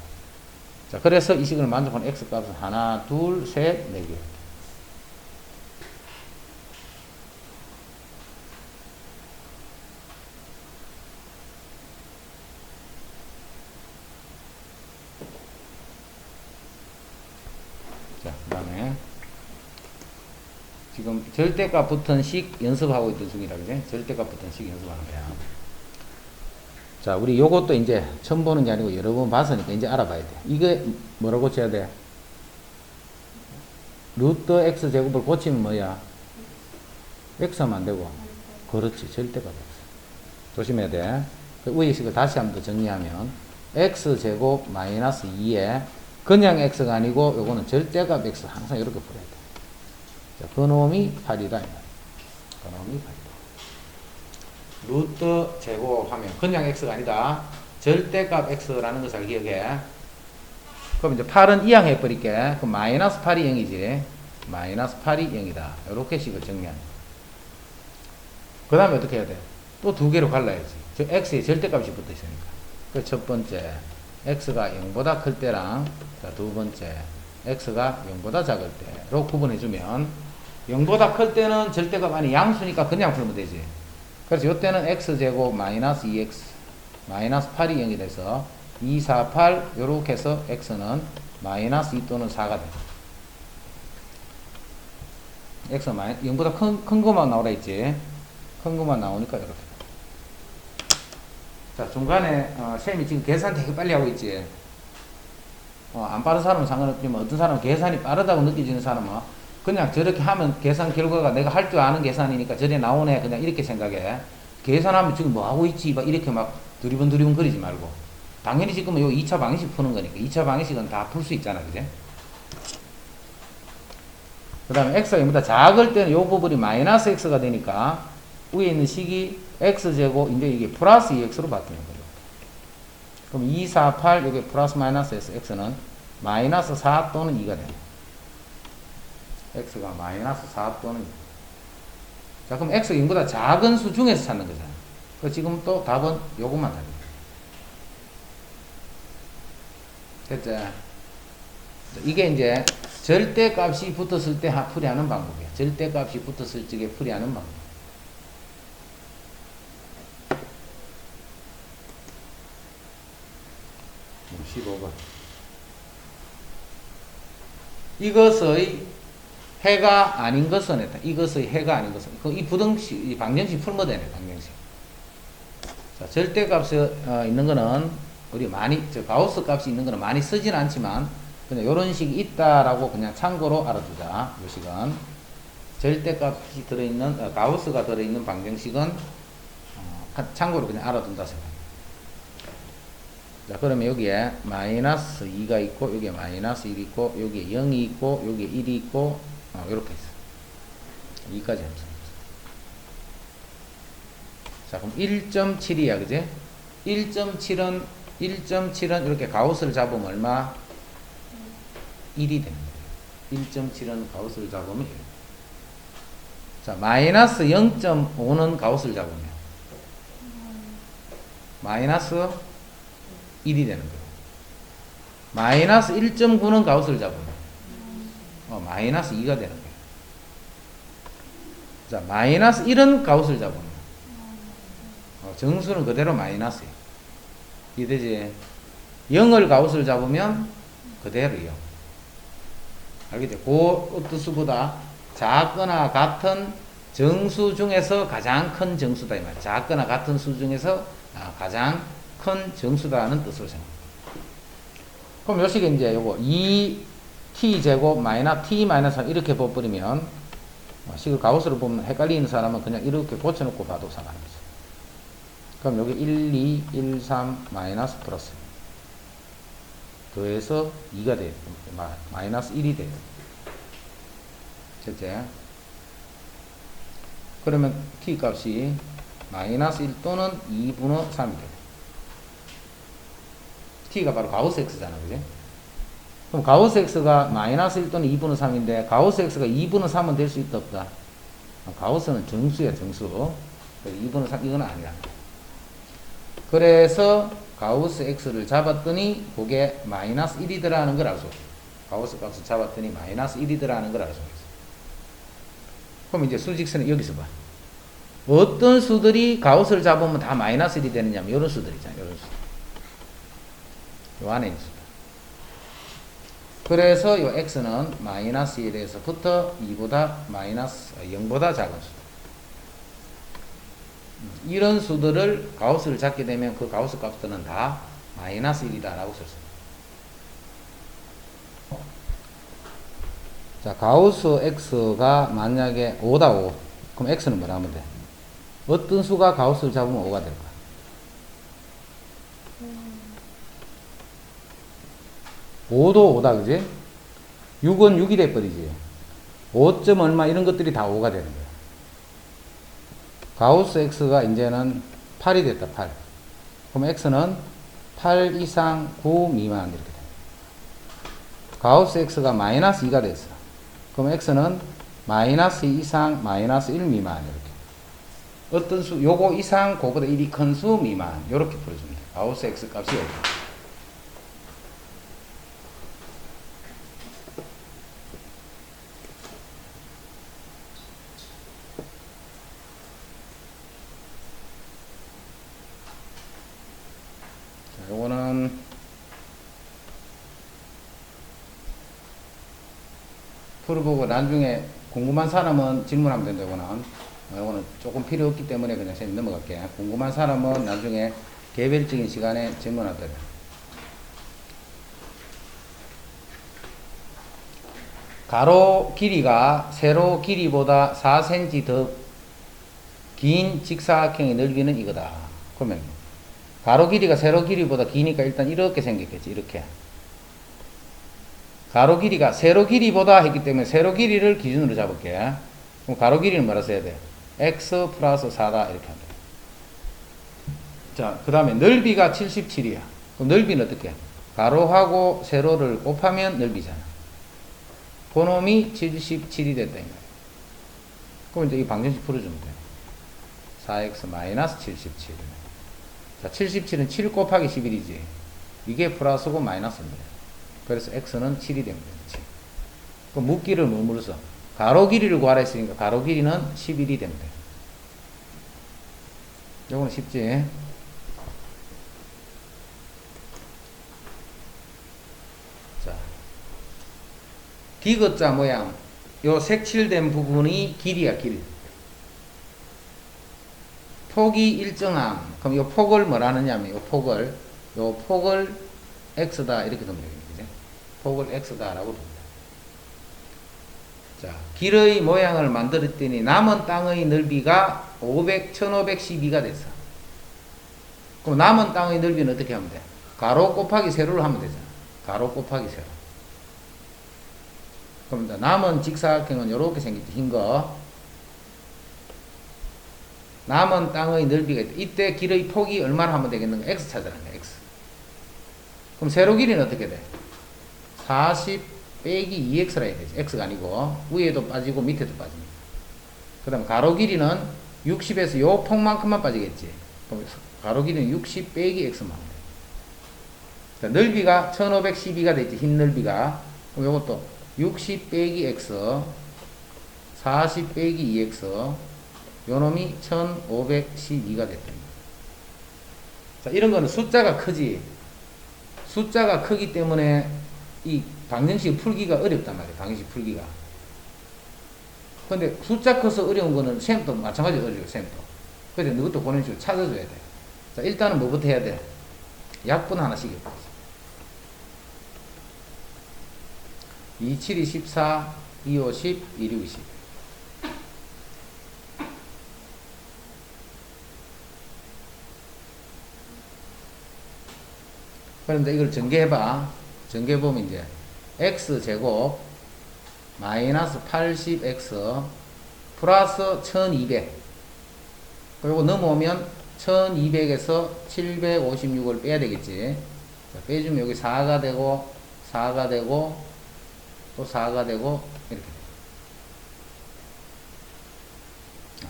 자, 그래서 이 식을 만족하는 x 값은 하나, 둘, 셋, 네 개. 자, 그 다음에 지금 절대값 붙은 식 연습하고 있던 중이라 그지? 절대값 붙은 식 연습하는 거야. 자, 우리 요것도 이제 처음 보는 게 아니고 여러 번 봤으니까 이제 알아봐야 돼. 이게 뭐라고 쳐야 돼? 루트 x 제곱을 고치면 뭐야? x 하면 안 되고. 그렇지. 절대값 x. 조심해야 돼. 그 위의 식을 다시 한번 더 정리하면 x 제곱 마이너스 2에 그냥 x가 아니고 요거는 절대값 x 항상 이렇게 풀어야 돼. 자, 그놈이 8이다. 그놈이 8이다. 루트 제곱하면 그냥 x가 아니다. 절대값 x라는 것을 기억해. 그럼 이제 8은 이항해 버릴게. 그럼 마이너스 8이 0이지. 마이너스 8이 0이다. 이렇게 식을 정리하는. 그 다음에 어떻게 해야 돼? 또 두 개로 갈라야지. 저 x의 절대값이 붙어 있으니까. 그 첫 번째 x가 0보다 클 때랑 자, 두 번째 x가 0보다 작을 때로 구분해주면 0보다 클 때는 절대값 아니 양수니까 그냥 풀면 되지. 그래서 이때는 x제곱 마이너스 2x 마이너스 8이 0이 돼서 2, 4, 8 요렇게 해서 x는 마이너스 2 또는 4가 돼. x가 0보다 큰 것만 나오라 했지. 큰 것만 나오니까 이렇게. 자, 중간에 쌤이 지금 계산 되게 빨리 하고 있지. 안 빠른 사람은 상관없지만 어떤 사람은 계산이 빠르다고 느껴지는 사람은 그냥 저렇게 하면 계산 결과가 내가 할 줄 아는 계산이니까 저래 나오네 그냥 이렇게 생각해. 계산하면 지금 뭐 하고 있지 막 이렇게 막 두리번 거리지 말고 당연히 지금은 요 2차 방식 푸는 거니까 2차 방식은 다 풀 수 있잖아, 그제? 그 다음에 x가 0보다 작을 때는 요 부분이 마이너스 x가 되니까 위에 있는 식이 x제곱 이제 이게 플러스 2x로 바뀌는 거죠. 그럼 2, 4, 8 여기 플러스 마이너스 해서 x는 마이너스 4 또는 2가 돼요. x가 마이너스 4 또는 2. 자, 그럼 x가 0보다 작은 수 중에서 찾는 거잖아. 그 지금 또 답은 요것만 답이야. 됐죠? 이게 이제 절대값이 붙었을 때 풀이하는 방법이야. 절대값이 붙었을 적에 풀이하는 방법. 뭐 15번. 이것의 해가 아닌 것은 했다. 이것의 해가 아닌 것은. 이 부등식, 이 방정식 풀면 되네, 방정식. 자, 절대값에 있는 거는 우리 많이, 가우스 값이 있는 거는 많이 쓰진 않지만 그냥 요런 식이 있다라고 그냥 참고로 알아두자. 요 식은. 절대값이 들어있는, 가우스가 들어있는 방정식은 참고로 그냥 알아둔다 생각. 자, 그러면 여기에 마이너스 2가 있고, 여기에 마이너스 1이 있고, 여기에 0이 있고, 여기에 1이 있고, 이렇게 있어. 2까지 합쳐. 자, 그럼 1.7이야, 그지? 1.7은 이렇게 가우스를 잡으면 얼마? 1이 되는 거예요. 1.7은 가우스를 잡으면 1. 자, 마이너스 0.5는 가우스를 잡으면 마이너스 1이 되는 거예요. 마이너스 1.9는 가우스를 잡으면 마이너스 2가 되는 거예요. 자, 마이너스 1은 가우스를 잡으면 정수는 그대로 마이너스예요. 이해되지? 0을 가우스를 잡으면 그대로 0. 알겠죠? 그 뜻보다 작거나 같은 정수 중에서 가장 큰 정수다 이 말이야. 작거나 같은 수 중에서 가장 큰 정수다는 뜻으로 생각합니다. 그럼 요 식에 이제 요거 2t 제곱 마이너스 t 마이너스 3 이렇게 버버리면 식을 가우스로 보면 헷갈리는 사람은 그냥 이렇게 고쳐놓고 봐도 상관없어. 그럼 여기 1, 2, 1, 3 마이너스 플러스 더해서 2가 돼요. 마이너스 1이 돼요. 됐지? 그러면 t 값이 마이너스 1 또는 2분의 3이 돼요. t가 바로 가우스 x잖아, 그지? 그럼 가우스 x가 마이너스 1 또는 2분의 3인데 가우스 x가 2분의 3은 될 수 있다 없다? 가우스는 정수야, 정수. 2분의 3 이건 아니야. 그래서 가우스 x를 잡았더니 그게 마이너스 1이더라는 걸 알 수 있어. 가우스 값을 잡았더니 마이너스 1이더라는 걸 알 수 있어. 그럼 이제 수직선에 여기서 봐. 어떤 수들이 가우스를 잡으면 다 마이너스 1이 되느냐면 이런 수들 있잖아. 이런 수. 요 안에 있는 수들. 그래서 요 x는 마이너스 1에서부터 2보다 마이너스 0보다 작은 수. 이런 수들을 가우스를 잡게 되면 그 가우스 값들은 다 마이너스 1이다 라고 쓸 수 있습니다. 자, 가우스 x가 만약에 5다 5. 그럼 x는 뭐라 하면 돼? 어떤 수가 가우스를 잡으면 5가 될까? 5도 5다, 그지? 6은 6이 돼버리지. 5점 얼마 이런 것들이 다 5가 되는 거야. 가우스 x가 이제는 8이 됐다, 8. 그럼 x는 8 이상 9 미만 이렇게 돼. 가우스 x가 마이너스 2가 됐어. 그럼 x는 마이너스 2 이상 마이너스 1 미만 이렇게. 어떤 수, 요거 이상, 그거보다 1이 큰 수 미만. 이렇게 풀어줍니다. 가우스 x 값이 5. 풀어보고 나중에 궁금한 사람은 질문하면 된다고는. 이거는 조금 필요 없기 때문에 그냥 쌤 넘어갈게. 궁금한 사람은 나중에 개별적인 시간에 질문하더라. 가로 길이가 세로 길이보다 4cm 더 긴 직사각형의 넓이는 이거다. 그러면 가로 길이가 세로 길이보다 기니까 일단 이렇게 생겼겠지. 이렇게. 가로 길이가 세로 길이보다 했기 때문에 세로 길이를 기준으로 잡을게. 그럼 가로 길이는 뭐라 써야 돼? x 플러스 4다. 이렇게 하면 돼. 자, 그 다음에 넓이가 77이야. 그럼 넓이는 어떻게? 가로하고 세로를 곱하면 넓이잖아. 그놈이 77이 됐다. 그럼 이제 이 방정식 풀어주면 돼. 4x 마이너스 77. 자, 77은 7 곱하기 11이지. 이게 플러스고 마이너스입니다. 그래서 x는 7이 되면 되지. 그럼 묻기를 뭐로 써? 가로 길이를 구하라 했으니까 가로 길이는 11이 되면 돼. 요거는 쉽지? 자, 디귿자 모양. 요 색칠된 부분이 길이야, 길. 폭이 일정함. 그럼 요 폭을 뭐라 하느냐면 요 폭을 x다 이렇게 되면 되겠지. 폭을 x다라고 봅니다. 자, 길의 모양을 만들었더니 남은 땅의 넓이가 1512가 됐어. 그럼 남은 땅의 넓이는 어떻게 하면 돼? 가로 곱하기 세로를 하면 되잖아. 가로 곱하기 세로. 그럼 남은 직사각형은 이렇게 생겼지. 흰 거. 남은 땅의 넓이가 있다. 이때 길의 폭이 얼마나 하면 되겠는가? x 찾아라는 거야. x. 그럼 세로 길이는 어떻게 돼? 40 빼기 2x라 해야 되지. x가 아니고 위에도 빠지고 밑에도 빠집니다. 그 다음 가로 길이는 60에서 요 폭만큼만 빠지겠지. 그럼 가로 길이는 60 빼기 x만 돼. 그러니까 넓이가 1512가 됐지. 흰 넓이가. 그럼 요것도 60 빼기 x 40 빼기 2x 요놈이 1512가 됐다. 자, 이런 거는 숫자가 크지. 숫자가 크기 때문에 이 방정식 풀기가 어렵단 말이야. 방정식 풀기가. 근데 숫자 커서 어려운 거는 쌤도 마찬가지로 어려워. 쌤도. 그래서 너것도 그런 식으로 찾아줘야 돼. 자, 일단은 뭐부터 해야 돼? 약분 하나씩 해보자. 2, 7이 14, 2, 5, 10, 1, 6, 10. 그런데 이걸 전개해봐. 전개해보면 이제 x제곱 마이너스 80x 플러스 1200. 그리고 넘어오면 1200에서 756을 빼야 되겠지. 빼주면 여기 4가 되고 4가 되고 또 4가 되고 이렇게 돼.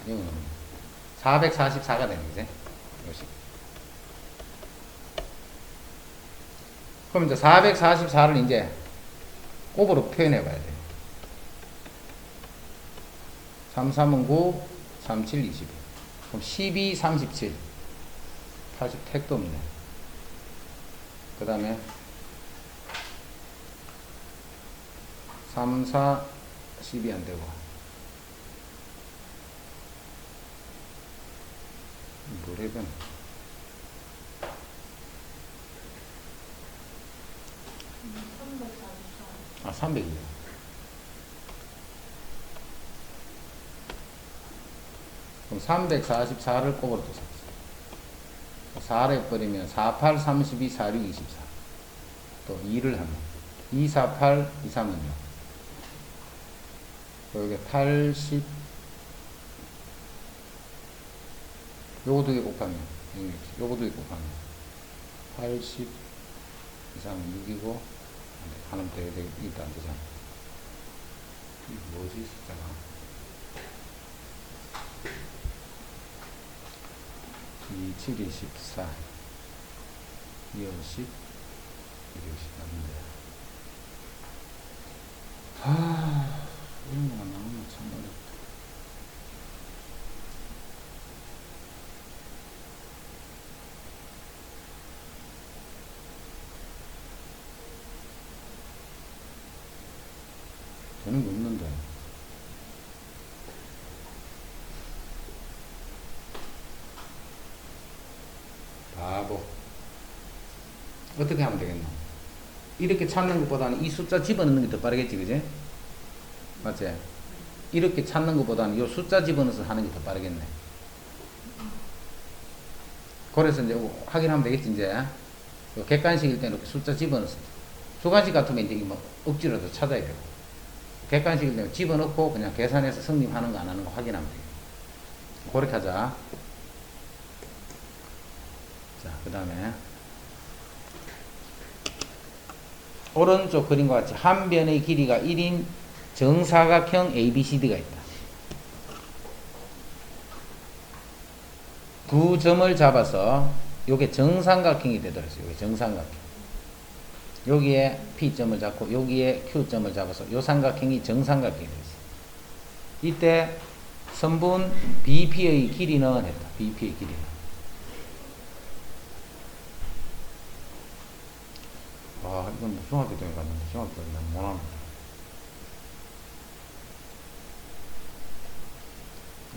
이거는 444가 되는 거지. 이것이. 그럼 이제 444를 이제 곱으로 표현해 봐야 돼. 3, 3은 9, 3, 7, 20. 그럼 12, 37. 80 택도 없네. 그 다음에 3, 4, 12 안 되고. 뭘 해변? 아, 300이요. 그럼 344를 곱으로 또 샀어. 4를 해버리면 4, 8, 32, 4, 6, 24. 또 2를 하면 2, 4, 8, 2, 3은 6. 여기 80. 요거 두 개 곱하면 요거 두 개 곱하면 80 이상은 6이고 하나는 되게 일단 안 되잖아. 이게 뭐지 숫자가? 2, 7, 24 2, 50 1, 50 맞는데 이런 거가 나오면 참 어렵다. 되는 게 없는데. 바보. 어떻게 하면 되겠노? 이렇게 찾는 것보다는 이 숫자 집어넣는 게 더 빠르겠지, 그지? 맞지? 이렇게 찾는 것보다는 이 숫자 집어넣어서 하는 게 더 빠르겠네. 그래서 이제 확인하면 되겠지, 이제. 객관식일 때는 이렇게 숫자 집어넣었어. 주관식 같으면 이제 뭐 억지로도 찾아야 되고. 객관식일 때는 집어넣고 그냥 계산해서 성립하는 거 안 하는 거 확인하면 돼요. 그렇게 하자. 자, 그 다음에. 오른쪽 그림과 같이 한 변의 길이가 1인 정사각형 ABCD가 있다. 두 점을 잡아서 요게 정삼각형이 되더라고요. 요게 정삼각형. 여기에 P점을 잡고 여기에 Q점을 잡아서 요 삼각형이 정삼각형이 됐어요. 이때 선분 BP의 길이는 했다. BP의 길이는. 아, 이건 중학교 때 갔는데 중학교 때 못합니다.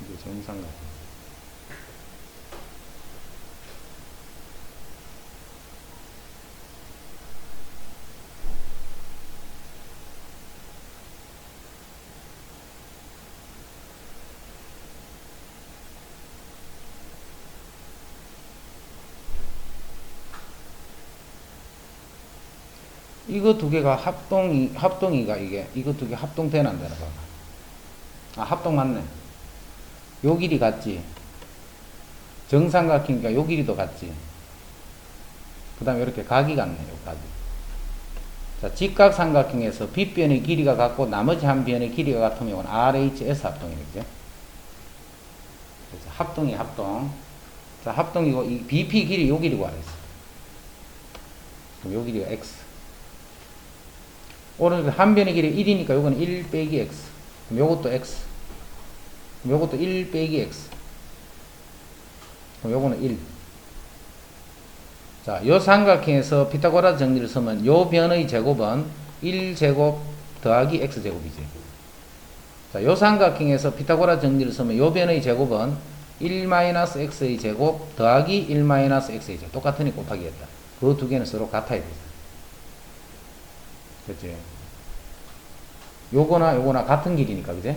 이게 정삼각형. 이거 두 개가 합동이가 이거 두 개 합동되나 안 되나 봐봐. 아, 합동 맞네. 요 길이 같지. 정삼각형이니까 요 길이도 같지. 그 다음에 이렇게 각이 같네, 요 각이. 자, 직각삼각형에서 빗변의 길이가 같고 나머지 한 변의 길이가 같으면 이건 RHS 합동이겠죠. 합동이 합동. 자, 합동이고 이 BP 길이 요 길이고 알았어. 그럼 요 길이가 X. 오른쪽 한 변의 길이 1이니까 요거는 1 빼기 X. 그럼 요것도 X. 그럼 요것도 1 빼기 X. 그럼 요거는 1. 자, 요 삼각형에서 피타고라스 정리를 쓰면 요 변의 제곱은 1제곱 더하기 X제곱이지. 자, 요 삼각형에서 피타고라스 정리를 쓰면 요 변의 제곱은 1-X의 제곱 더하기 1-X의 제곱. 똑같으니 곱하기 했다. 그 두 개는 서로 같아야 되죠. 그치? 요거나 요거나 같은 길이니까, 그지?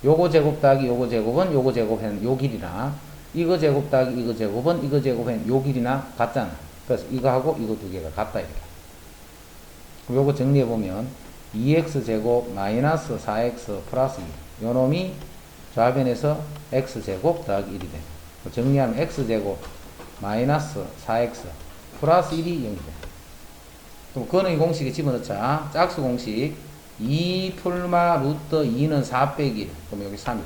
요거 제곱 더하기 요거 제곱은 요거 제곱은 요 길이나, 이거 제곱 더하기 이거 제곱은 이거 제곱은 요 길이나 같잖아. 그래서 이거하고 이거 두 개가 같다, 이렇게. 그럼 요거 정리해보면, 2x 제곱 마이너스 4x 플러스 2. 요 놈이 좌변에서 x 제곱 더하기 1이 돼. 정리하면 x 제곱 마이너스 4x 플러스 1이 0이 돼. 그럼 그거는 이 공식에 집어넣자. 짝수 공식 2 풀마 루트 2는 4 빼기 1. 그럼 여기 3이 돼.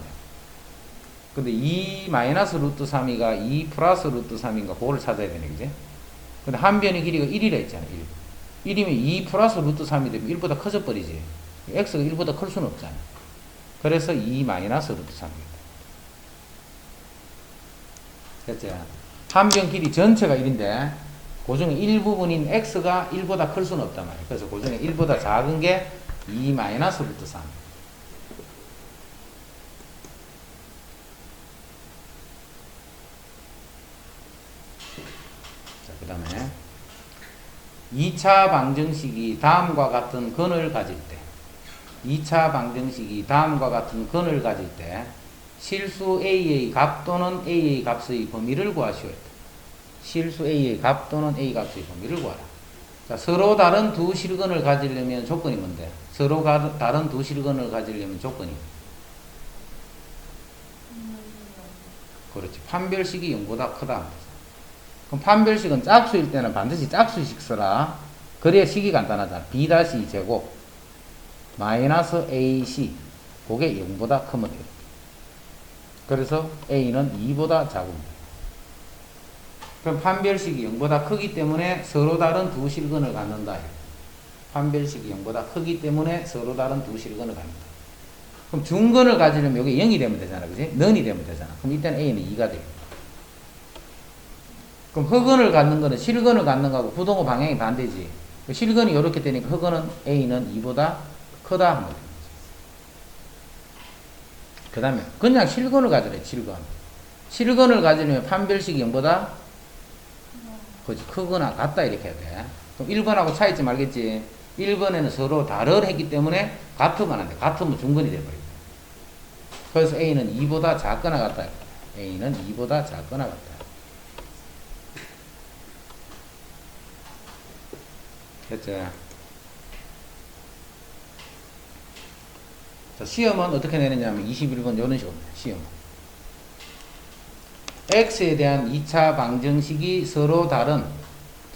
근데 2 마이너스 루트 3이가 2 플러스 루트 3인가 그거를 찾아야 되네, 그지? 근데 한 변의 길이가 1이라 했잖아, 1. 1이면 2 플러스 루트 3이 되면 1보다 커져 버리지. x가 1보다 클 수는 없잖아. 그래서 2 마이너스 루트 3이겠다. 됐지? 한 변 길이 전체가 1인데 그 중에 일부분인 x가 1보다 클 수는 없단 말이에요. 그래서 그 중에 1보다 작은 게 2 마이너스 루트 3. 자, 그 다음에 2차 방정식이 다음과 같은 근을 가질 때 2차 방정식이 다음과 같은 근을 가질 때 실수 a의 값 또는 a의 값의 범위를 구하시오. 실수 a의 값 또는 a 값의 범위를 구하라. 자, 서로 다른 두 실근을 가지려면 조건이 뭔데? 서로 다른 두 실근을 가지려면 조건이. 그렇지. 판별식이 0보다 크다. 그럼 판별식은 짝수일 때는 반드시 짝수식 써라. 그래야 식이 간단하잖아. b' 제곱 마이너스 ac 그게 0보다 크면 돼요. 그래서 a는 2보다 작습니다. 그럼 판별식이 0보다 크기 때문에 서로 다른 두 실근을 갖는다. 판별식이 0보다 크기 때문에 서로 다른 두 실근을 갖는다. 그럼 중근을 가지려면 여기 0이 되면 되잖아. 그지? 넌이 되면 되잖아. 그럼 이때는 a는 2가 돼요. 그럼 흑은을 갖는 거는 실근을 갖는 거하고 부동호 방향이 반대지. 실근이 이렇게 되니까 흑은은 a는 2보다 크다 하면 됩니다. 그 다음에 그냥 실근을 가지래. 실근을 가지려면 판별식이 0보다 그렇지, 크거나 같다 이렇게 해야 돼. 그럼 1번하고 차이점 알겠지? 1번에는 서로 다를 했기 때문에 같으면 안 돼. 같으면 중근이 돼버립니다. 그래서 A는 2보다 작거나 같다. A는 2보다 작거나 같다. 됐죠? 자, 시험은 어떻게 내느냐면 21번 이런 식으로 시험은 X에 대한 2차 방정식이 서로 다른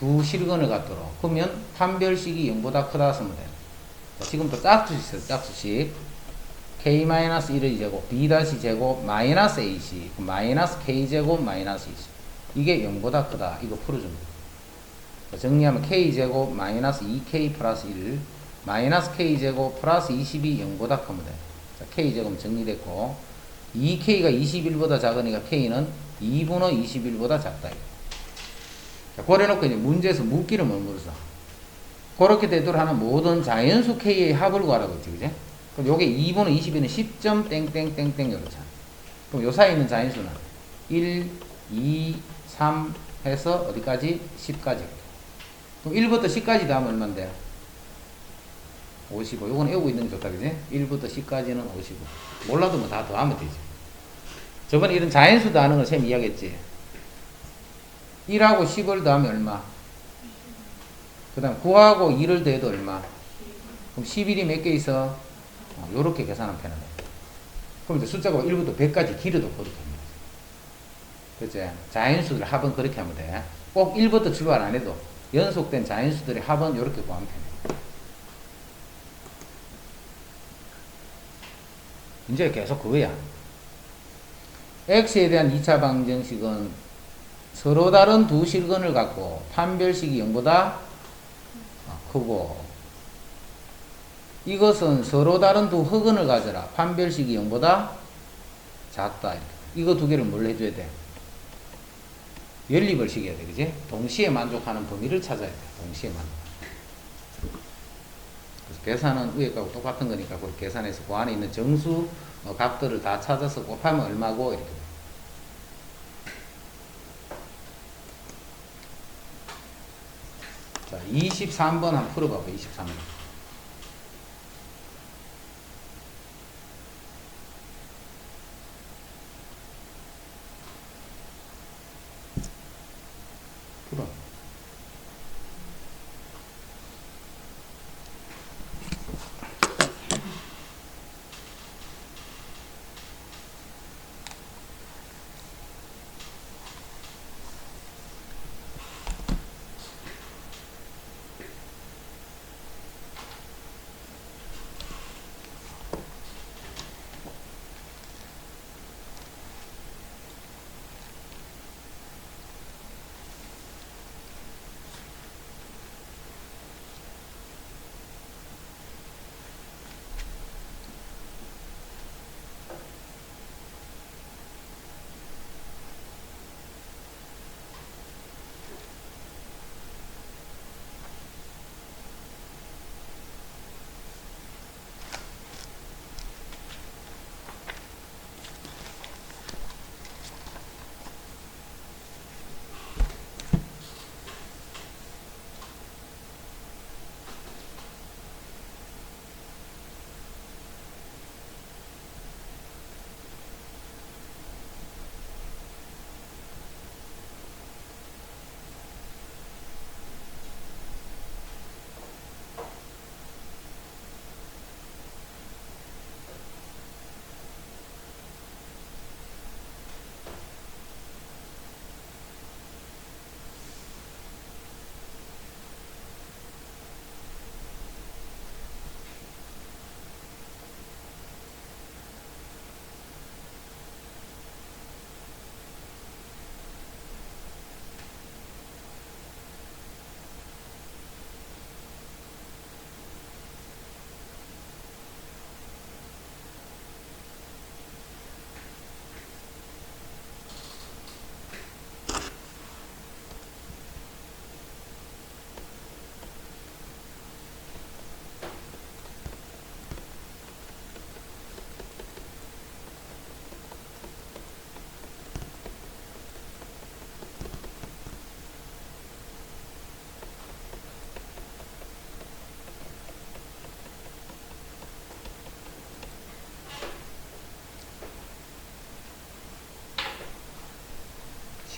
두 실근을 갖도록. 그러면 판별식이 0보다 크다 쓰면 돼. 자, 지금부터 짝수식 있어요. 짝수식 K-1의 제곱 B-제곱 마이너스 AC 마이너스 K제곱 마이너스 20 이게 0보다 크다. 이거 풀어줍니다. 자, 정리하면 K제곱 마이너스 2K 플러스 1 마이너스 K제곱 플러스 20이 0보다 크면 돼. 자, K제곱 정리됐고 2K가 21보다 작으니까 K는 2분의 21보다 작다. 자, 그래놓고 이제 문제에서 묻기를 뭘 물었어? 그렇게 되도록 하는 모든 자연수 K의 합을 구하라고 했지, 그지? 그럼 요게 2분의 22는 10점 땡땡땡땡 이렇잖아. 그럼 요 사이에 있는 자연수는 1, 2, 3 해서 어디까지? 10까지. 그럼 1부터 10까지 더하면 얼만데? 55. 요건 외우고 있는 게 좋다, 그지? 1부터 10까지는 55. 몰라도 뭐 다 더하면 되지. 저번에 이런 자연수 더하는 걸 쌤 이야기했지. 1하고 10을 더하면 얼마? 그 다음 9하고 2를 더해도 얼마? 그럼 11이 몇 개 있어? 요렇게 계산하면 편하네. 그럼 이제 숫자가 1부터 100까지 길어도 그렇게 합니다. 그치? 자연수들 합은 그렇게 하면 돼. 꼭 1부터 출발 안 해도 연속된 자연수들의 합은 요렇게 구하면 편해. 이제 계속 그거야. X에 대한 2차 방정식은 서로 다른 두 실근을 갖고 판별식이 0보다 크고 이것은 서로 다른 두 흑은을 가져라. 판별식이 0보다 작다. 이거 두 개를 뭘 해줘야 돼? 연립을 시켜야 돼. 그지? 동시에 만족하는 범위를 찾아야 돼. 동시에 만족. 그래서 계산은 위에 거하고 똑같은 거니까 그 계산해서 그 안에 있는 정수 값들을 다 찾아서 곱하면 얼마고 이렇게. 자, 23번 한번 풀어봐봐. 23번. 풀어.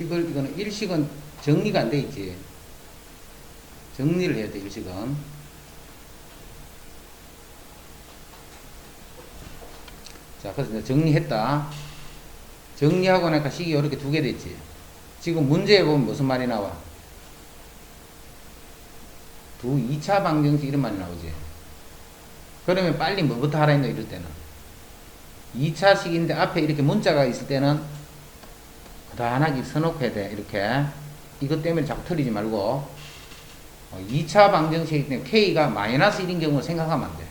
식을, 이거는 일식은 정리가 안 돼 있지. 정리를 해야 돼, 일식은. 자, 그래서 이제 정리했다. 정리하고 나니까 식이 이렇게 두 개 됐지. 지금 문제에 보면 무슨 말이 나와? 2차 방정식 이런 말이 나오지. 그러면 빨리 뭐부터 하라 했노, 이럴 때는. 2차식인데 앞에 이렇게 문자가 있을 때는 간단하게 써놓고 돼. 이렇게. 이것 때문에 자꾸 틀리지 말고. 2차 방정식이기 때문에 K가 마이너스 1인 경우를 생각하면 안 돼.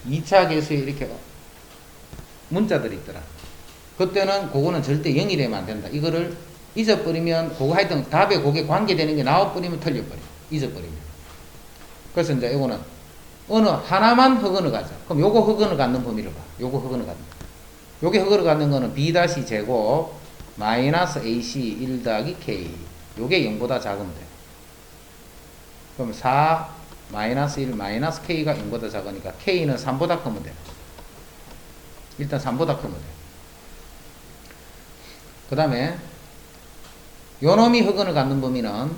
2차 계수에 이렇게 문자들이 있더라. 그때는 그거는 절대 0이 되면 안 된다. 이거를 잊어버리면, 그거 하여튼 답에 그게 관계되는 게 나와버리면 틀려버려. 잊어버리면. 그래서 이제 이거는 어느 하나만 흑언을 가자. 그럼 요거 흑언을 갖는 범위를 봐. 요거 흑언을 갖는. 요게 흑언을 갖는 거는 B-제곱 마이너스 AC 1 더하기 K. 요게 0보다 작으면 돼. 그럼 4 마이너스 1 마이너스 K가 0보다 작으니까 K는 3보다 크면 돼. 일단 3보다 크면 돼. 그 다음에 요놈이 흑언을 갖는 범위는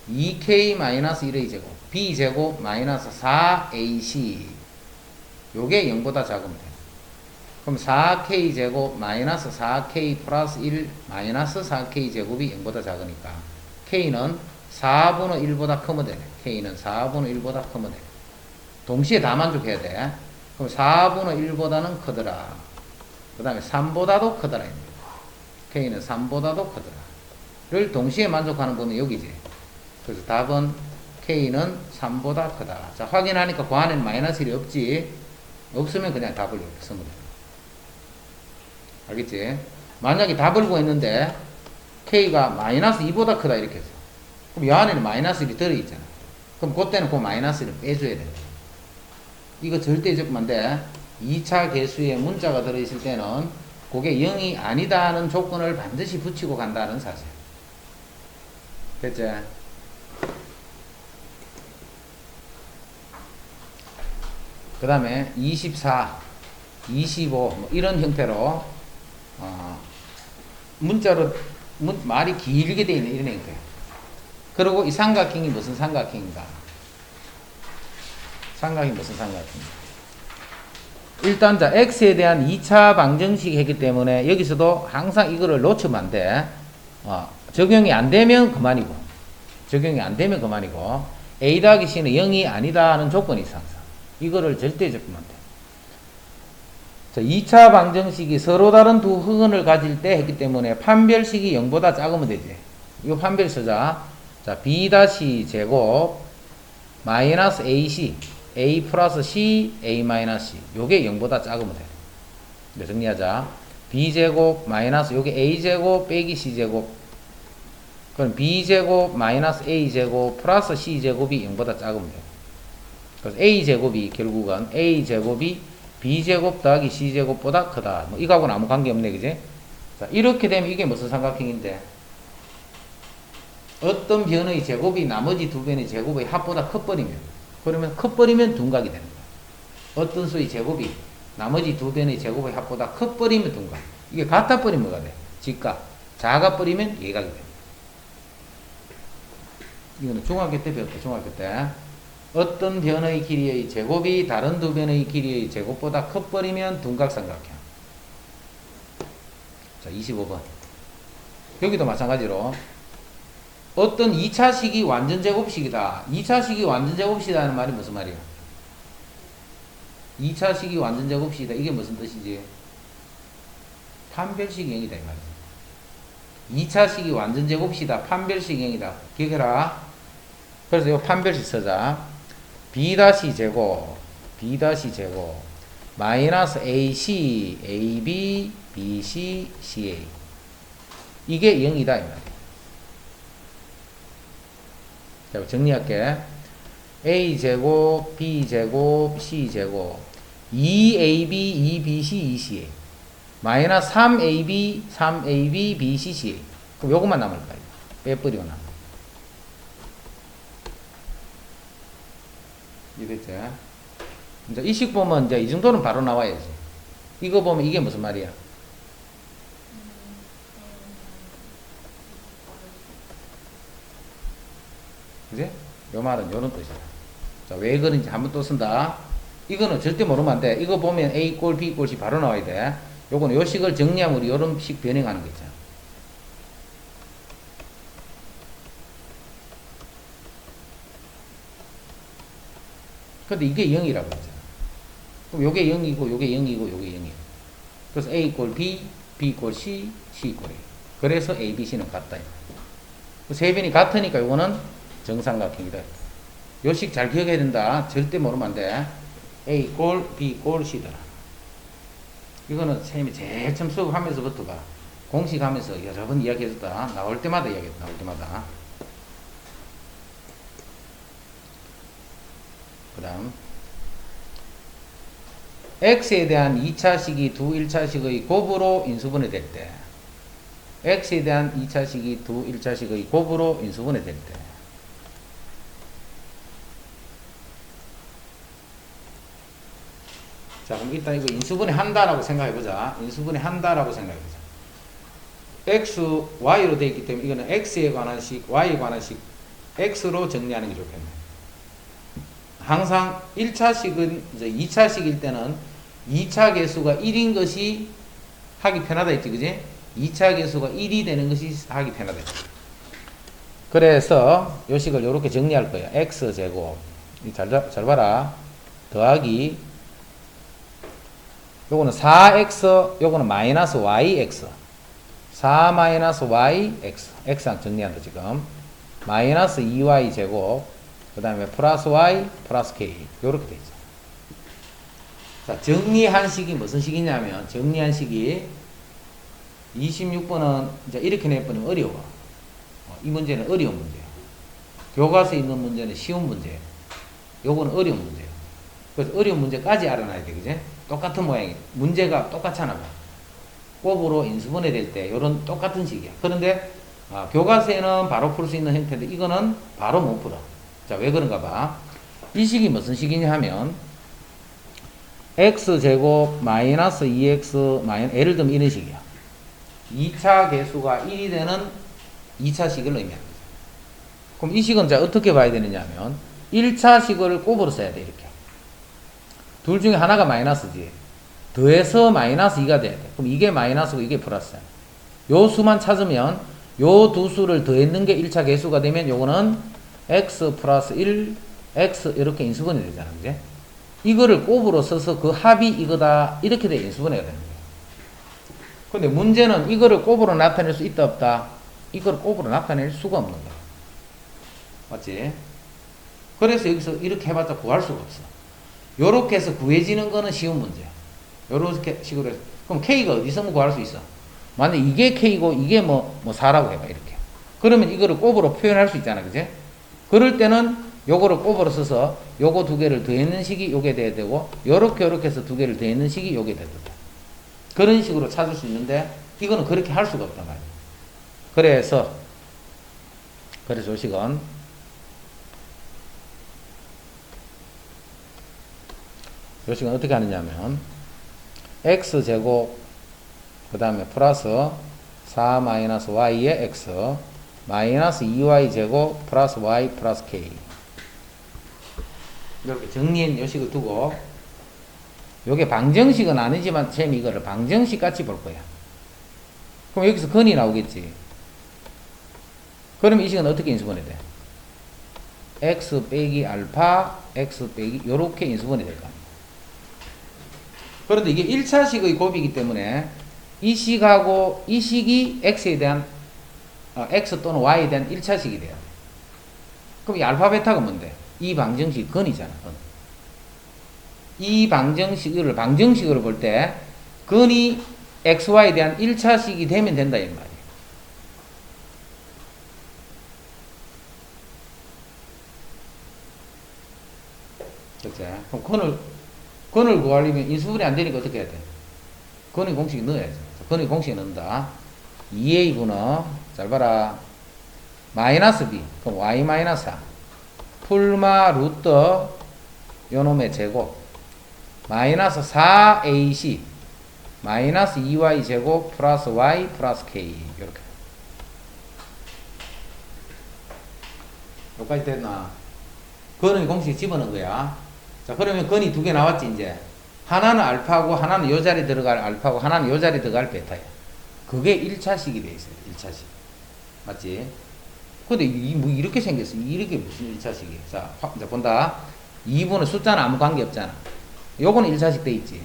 2K 마이너스 1의 제곱 B제곱 마이너스 4AC 요게 0보다 작으면 돼. 그럼 4K 제곱 마이너스 4K 플러스 1 마이너스 4K 제곱이 0보다 작으니까 K는 4분의 1보다 크면 돼. K는 4분의 1보다 크면 돼. 동시에 다 만족해야 돼. 그럼 4분의 1보다는 크더라. 그 다음에 3보다도 크더라. K는 3보다도 크더라.를 동시에 만족하는 범위 여기지. 그래서 답은 K는 3보다 크다. 자, 확인하니까 그 안에는 마이너스 1이 없지. 없으면 그냥 답을 이렇게 쓰면 돼. 알겠지? 만약에 답을 구했는데 K가 마이너스 2보다 크다 이렇게 해서 그럼 이 안에는 마이너스 1이 들어있잖아. 그럼 그때는 그 마이너스 1을 빼줘야 돼. 이거 절대적만데 2차 계수에 문자가 들어있을 때는 그게 0이 아니다는 조건을 반드시 붙이고 간다는 사실. 됐지? 그 다음에 24, 25 뭐 이런 형태로 문자로 말이 길게 되어 있는 이런 형태. 그리고 이 삼각형이 무슨 삼각형인가? 삼각형이 무슨 삼각형인가? 일단 자 x에 대한 2차 방정식이 했기 때문에 여기서도 항상 이거를 놓치면 안 돼. 적용이 안 되면 그만이고 적용이 안 되면 그만이고 a 더하기 c는 0이 아니다 하는 조건이 있어 항상. 이거를 절대 적으면 안 돼. 자, 2차 방정식이 서로 다른 두 흑언을 가질 때 했기 때문에 판별식이 0보다 작으면 되지. 이거 판별 쓰자. 자, B-제곱 마이너스 AC A 플러스 C A 마이너스 C 요게 0보다 작으면 돼. 이제 정리하자. B제곱 마이너스 요게 A제곱 빼기 C제곱 그럼 B제곱 마이너스 A제곱 플러스 C제곱이 0보다 작으면 돼. 그래서 A제곱이 결국은 A제곱이 B제곱 더하기 C제곱보다 크다. 뭐 이거하고는 아무 관계없네, 그지? 자, 이렇게 되면 이게 무슨 삼각형인데? 어떤 변의 제곱이 나머지 두 변의 제곱의 합보다 커버리면, 그러면 커버리면 둔각이 되는 거야. 어떤 수의 제곱이 나머지 두 변의 제곱의 합보다 커버리면 둔각. 이게 같아버리면 뭐가 돼? 직각. 작아버리면 예각이 돼. 이거는 중학교 때 배웠다, 중학교 때. 어떤 변의 길이의 제곱이 다른 두 변의 길이의 제곱보다 커버리면 둔각삼각형. 자, 25번. 여기도 마찬가지로 어떤 2차식이 완전제곱식이다. 2차식이 완전제곱식이라는 말이 무슨 말이야? 2차식이 완전제곱식이다. 이게 무슨 뜻이지? 판별식형이다 이 말이야. 2차식이 완전제곱식이다. 판별식형이다. 기억해라. 그래서 이 판별식 쓰자. B-제곱 마이너스 AC AB BC CA 이게 0이다 이 말이야. 자, 정리할게. A제곱 B제곱 C제곱 2AB 2BC 2CA 마이너스 3AB 3AB BC CA 그럼 요것만 남을 거야. 빼버리고 남아. 이랬지? 이제 이 식 보면 이제 이 정도는 바로 나와야지. 이거 보면 이게 무슨 말이야? 그지? 요 말은 요런 뜻이야. 자, 왜 그런지 한번 또 쓴다. 이거는 절대 모르면 안 돼. 이거 보면 A 꼴, B 꼴이 바로 나와야 돼. 요거는 요 식을 정리하면 우리 요런 식 변형하는 거 있잖아. 근데 이게 0이라고 했잖아. 그럼 요게 0이고, 요게 0이고, 요게 0이고. 그래서 A 꼴 B, B 꼴 C, C 꼴 A. 그래서 A, B, C는 같다. 세 변이 같으니까 요거는 정삼각형이다. 요 식 잘 기억해야 된다. 절대 모르면 안 돼. A 꼴, B 꼴, C더라. 이거는 선생님이 제일 처음 수업하면서부터가 공식 하면서 여러 번 이야기해줬다. 나올 때마다 이야기했다. 나올 때마다. 그 다음 x에 대한 2차식이 두 1차식의 곱으로 인수분해 될 때 x에 대한 2차식이 두 1차식의 곱으로 인수분해 될 때 자, 그럼 일단 이거 인수분해 한다라고 생각해보자. 인수분해 한다라고 생각해보자. x, y로 되어 있기 때문에 이거는 x에 관한 식, y에 관한 식 x로 정리하는 게 좋겠네. 항상 1차식은 이제 2차식일 때는 2차 개수가 1인 것이 하기 편하다 했지, 그지? 2차 개수가 1이 되는 것이 하기 편하다 했지. 그래서 요 식을 요렇게 정리할 거야. x제곱 잘 봐라. 더하기 요거는 4x, 요거는 마이너스 yx 4 마이너스 yx x랑 정리한다 지금. 마이너스 2y 제곱 그 다음에 플러스 y 플러스 k 요렇게 돼 있어. 자, 정리한 식이 무슨 식이냐면 정리한 식이 26번은 이제 이렇게 내보면 어려워. 이 문제는 어려운 문제야. 교과서에 있는 문제는 쉬운 문제야. 요거는 어려운 문제야. 그래서 어려운 문제까지 알아놔야 돼, 그지? 똑같은 모양이 문제가 똑같잖아 봐. 곱으로 인수분해 될 때 요런 똑같은 식이야. 그런데 교과서에는 바로 풀 수 있는 형태인데 이거는 바로 못 풀어. 자, 왜 그런가 봐. 이 식이 무슨 식이냐 하면 x제곱 마이너스 2x 예를 들면 이런 식이야. 2차 개수가 1이 되는 2차식을 의미하는 거죠. 그럼 이 식은 자 어떻게 봐야 되느냐 하면 1차식을 곱으로 써야 돼. 이렇게 둘 중에 하나가 마이너스지. 더해서 마이너스 2가 돼야 돼. 그럼 이게 마이너스고 이게 플러스야. 요 수만 찾으면 요 두 수를 더했는 게 1차 개수가 되면 요거는 x 플러스 1 x 이렇게 인수분해 되잖아, 그제? 이거를 곱으로 써서 그 합이 이거다 이렇게 돼 인수분해가 되는 거예요. 근데 문제는 이거를 곱으로 나타낼 수 있다 없다? 이걸 곱으로 나타낼 수가 없는 거야. 맞지? 그래서 여기서 이렇게 해봤자 구할 수가 없어. 요렇게 해서 구해지는 거는 쉬운 문제야. 요렇게 식으로 해서. 그럼 K가 어디서 구할 수 있어? 만약 이게 K고 이게 뭐 4라고 해봐, 이렇게. 그러면 이거를 곱으로 표현할 수 있잖아, 그제? 그럴 때는 요거를 곱으로 써서 요거 두 개를 더했는 식이 요게 돼야 되고, 요렇게 해서 두 개를 더했는 식이 요게 돼야 돼. 그런 식으로 찾을 수 있는데, 이거는 그렇게 할 수가 없단 말이야. 그래서 요 식은 어떻게 하느냐면 x제곱 그 다음에 플러스 4 마이너스 y의 x 마이너스 2y 제곱 플러스 y 플러스 k 이렇게 정리한 요식을 두고 요게 방정식은 아니지만 쌤이 이거를 방정식 같이 볼 거야. 그럼 여기서 근이 나오겠지. 그럼 이 식은 어떻게 인수분해 돼? x 빼기 알파 x 빼기 요렇게 인수분해 될 거야. 그런데 이게 1차식의 곱이기 때문에 이 식하고 이 식이 x에 대한 x 또는 y에 대한 1차식이 돼요. 그럼 이 알파 베타가 뭔데? 이 방정식 근이잖아. 근. 이 방정식을 방정식으로 볼 때 근이 xy에 대한 1차식이 되면 된다 이 말이에요. 그치? 그럼 근을 구하려면 인수분해 안 되니까 어떻게 해야 돼? 근의 공식 넣어야죠. 근의 공식 넣는다. 2a 분의 잘 봐라. 마이너스 b. 그럼 y 마이너스 4. 풀마 루트 요놈의 제곱. 마이너스 4ac. 마이너스 2y 제곱 플러스 y 플러스 k. 이렇게. 여기까지 됐나? 근의 공식 집어넣은 거야. 자, 그러면 근이 두 개 나왔지, 이제. 하나는 알파고, 하나는 요 자리 들어갈 알파고, 하나는 요 자리 들어갈 베타야. 그게 1차식이 돼 있어요, 1차식. 맞지? 근데 뭐 이렇게 생겼어. 이렇게 무슨 1차식이. 자, 이제 본다. 2분은 숫자는 아무 관계 없잖아. 요거는 1차식 돼 있지.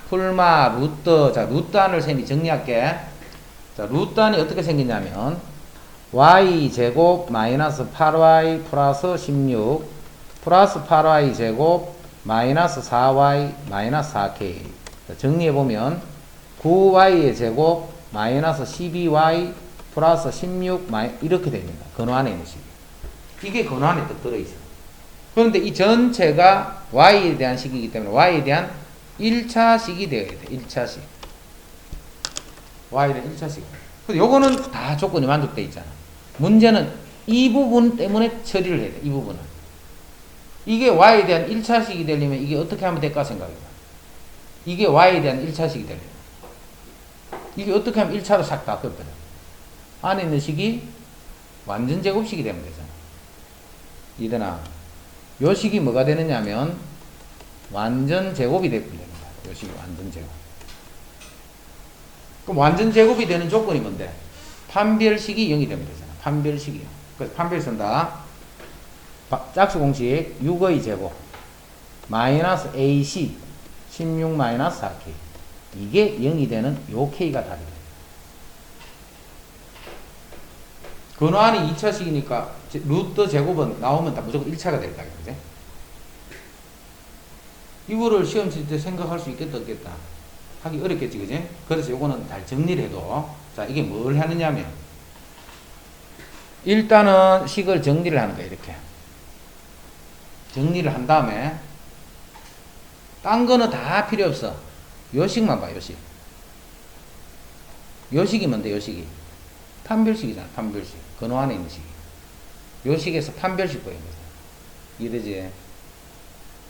풀마, 루트. 자, 루트 안을 셈이 정리할게. 자, 루트 안이 어떻게 생기냐면, y제곱 마이너스 8y 플러스 16 플러스 8y 제곱 마이너스 4y 마이너스 4k. 자, 정리해보면 9y의 제곱 마이너스 12y 플러스 16 이렇게 됩니다. 근호 안에 있는 식이. 이게 근호 안에 또 들어있어. 그런데 이 전체가 y에 대한 식이기 때문에 y에 대한 1차식이 되어야 돼. 1차식. y에 대한 1차식. 근데 요거는 다 조건이 만족돼 있잖아. 문제는 이 부분 때문에 처리를 해야 돼. 이 부분은. 이게 y에 대한 1차식이 되려면 이게 어떻게 하면 될까 생각해봐. 이게 y에 대한 1차식이 되려면. 이게 어떻게 하면 1차로 싹 다 끄거든. 안에 있는 식이 완전 제곱식이 되면 되잖아. 이되나? 요 식이 뭐가 되느냐면 완전 제곱이 되면 됩니다. 요 식이 완전 제곱. 그럼 완전 제곱이 되는 조건이 뭔데? 판별식이 0이 되면 되잖아. 판별식이요. 그래서 판별 쓴다. 짝수 공식 6의 제곱 마이너스 AC 16 마이너스 4K. 이게 0이 되는 요 K가 답이 돼. 근호 안이 2차식이니까 루트 제곱은 나오면 다 무조건 1차가 될까, 그지? 이거를 시험 칠 때 생각할 수 있겠다, 없겠다? 하기 어렵겠지, 그지? 그래서 요거는 잘 정리를 해도, 자, 이게 뭘 하느냐면, 일단은 식을 정리를 하는 거야, 이렇게. 정리를 한 다음에, 딴 거는 다 필요 없어. 요 식만 봐, 요 식. 요 식이 뭔데, 요 식이? 판별식이잖아, 판별식. 근호 안에 있는 식이. 요 식에서 판별식 보이는 거죠. 이해되지?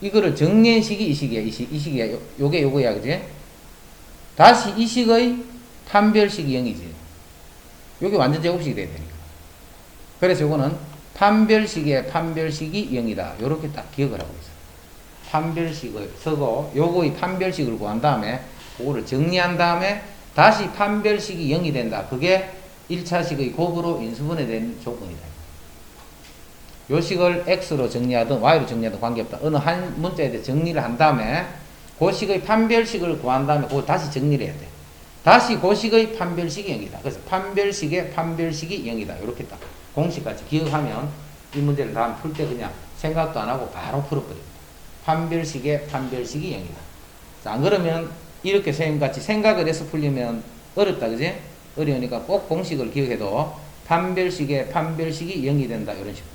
이거를 정리한 식이 이 식이야, 이 식이야. 요게 요거야, 그지? 다시 이 식의 판별식이 0이지. 요게 완전 제곱식이 돼야 되니까. 그래서 요거는 판별식의 판별식이 0이다. 요렇게 딱 기억을 하고 있어. 판별식을 쓰고, 요거의 판별식을 구한 다음에, 그거를 정리한 다음에, 다시 판별식이 0이 된다. 그게 1차식의 곱으로 인수분해된 조건이다. 요 식을 x로 정리하든 y로 정리하든 관계없다. 어느 한 문자에 대해 정리를 한 다음에 그 식의 판별식을 구한 다음에 그걸 다시 정리를 해야 돼. 다시 그 식의 판별식이 0이다. 그래서 판별식의 판별식이 0이다. 이렇게 딱 공식같이 기억하면 이 문제를 다음 풀 때 그냥 생각도 안 하고 바로 풀어버립니다. 판별식의 판별식이 0이다. 자, 안 그러면 이렇게 선생님같이 생각을 해서 풀리면 어렵다. 그지? 어려우니까 꼭 공식을 기억해도 판별식의 판별식이 0이 된다. 이런 식으로.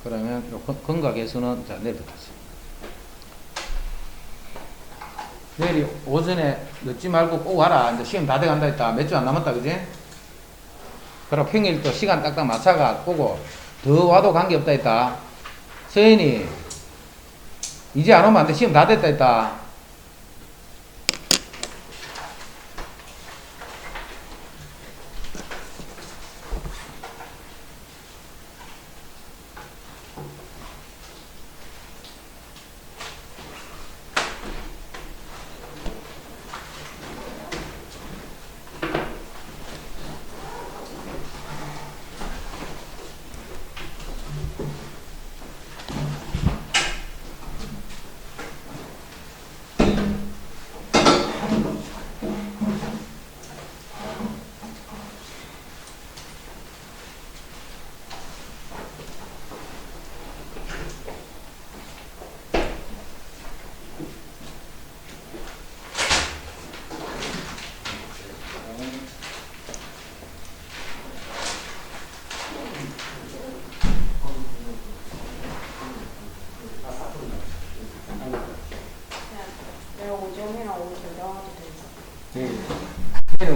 그러면 요 근각계수는 자 내일부터 하세요. 내일이 오전에 늦지 말고 꼭 와라. 이제 시험 다 돼간다 했다. 몇 주 안 남았다, 그지? 그럼 평일 또 시간 딱딱 맞춰가 오고 더 와도 관계없다 했다. 서인이 이제 안 오면 안 돼. 시험 다 됐다 했다.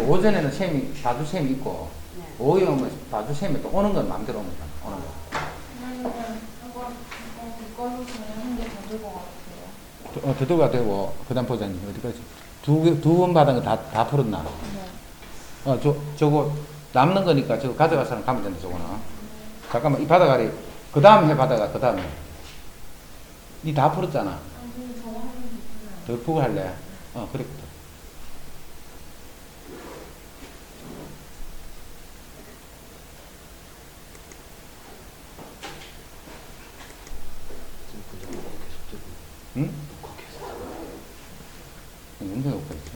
오전에는 셈이 다주 셈이 있고 네. 오후에 오면 다주 셈이 또 오는 건 마음대로 오는 거. 오는 거. 이거 하는 게 더 될 것 같아요. 더더가 되고, 그 다음 보자니, 어디까지? 두 번 받은 거 다 풀었나? 네. 저거, 남는 거니까 저거 가져가서 가면 된다, 저거는. 잠깐만, 이 받아가리. 그 다음 해 받아가, 그 다음에. 니 다 풀었잖아. 아, 근데 저거 하면 좋잖아요. 더 푸고 할래? 그래. 응? 영상 녹화 있어.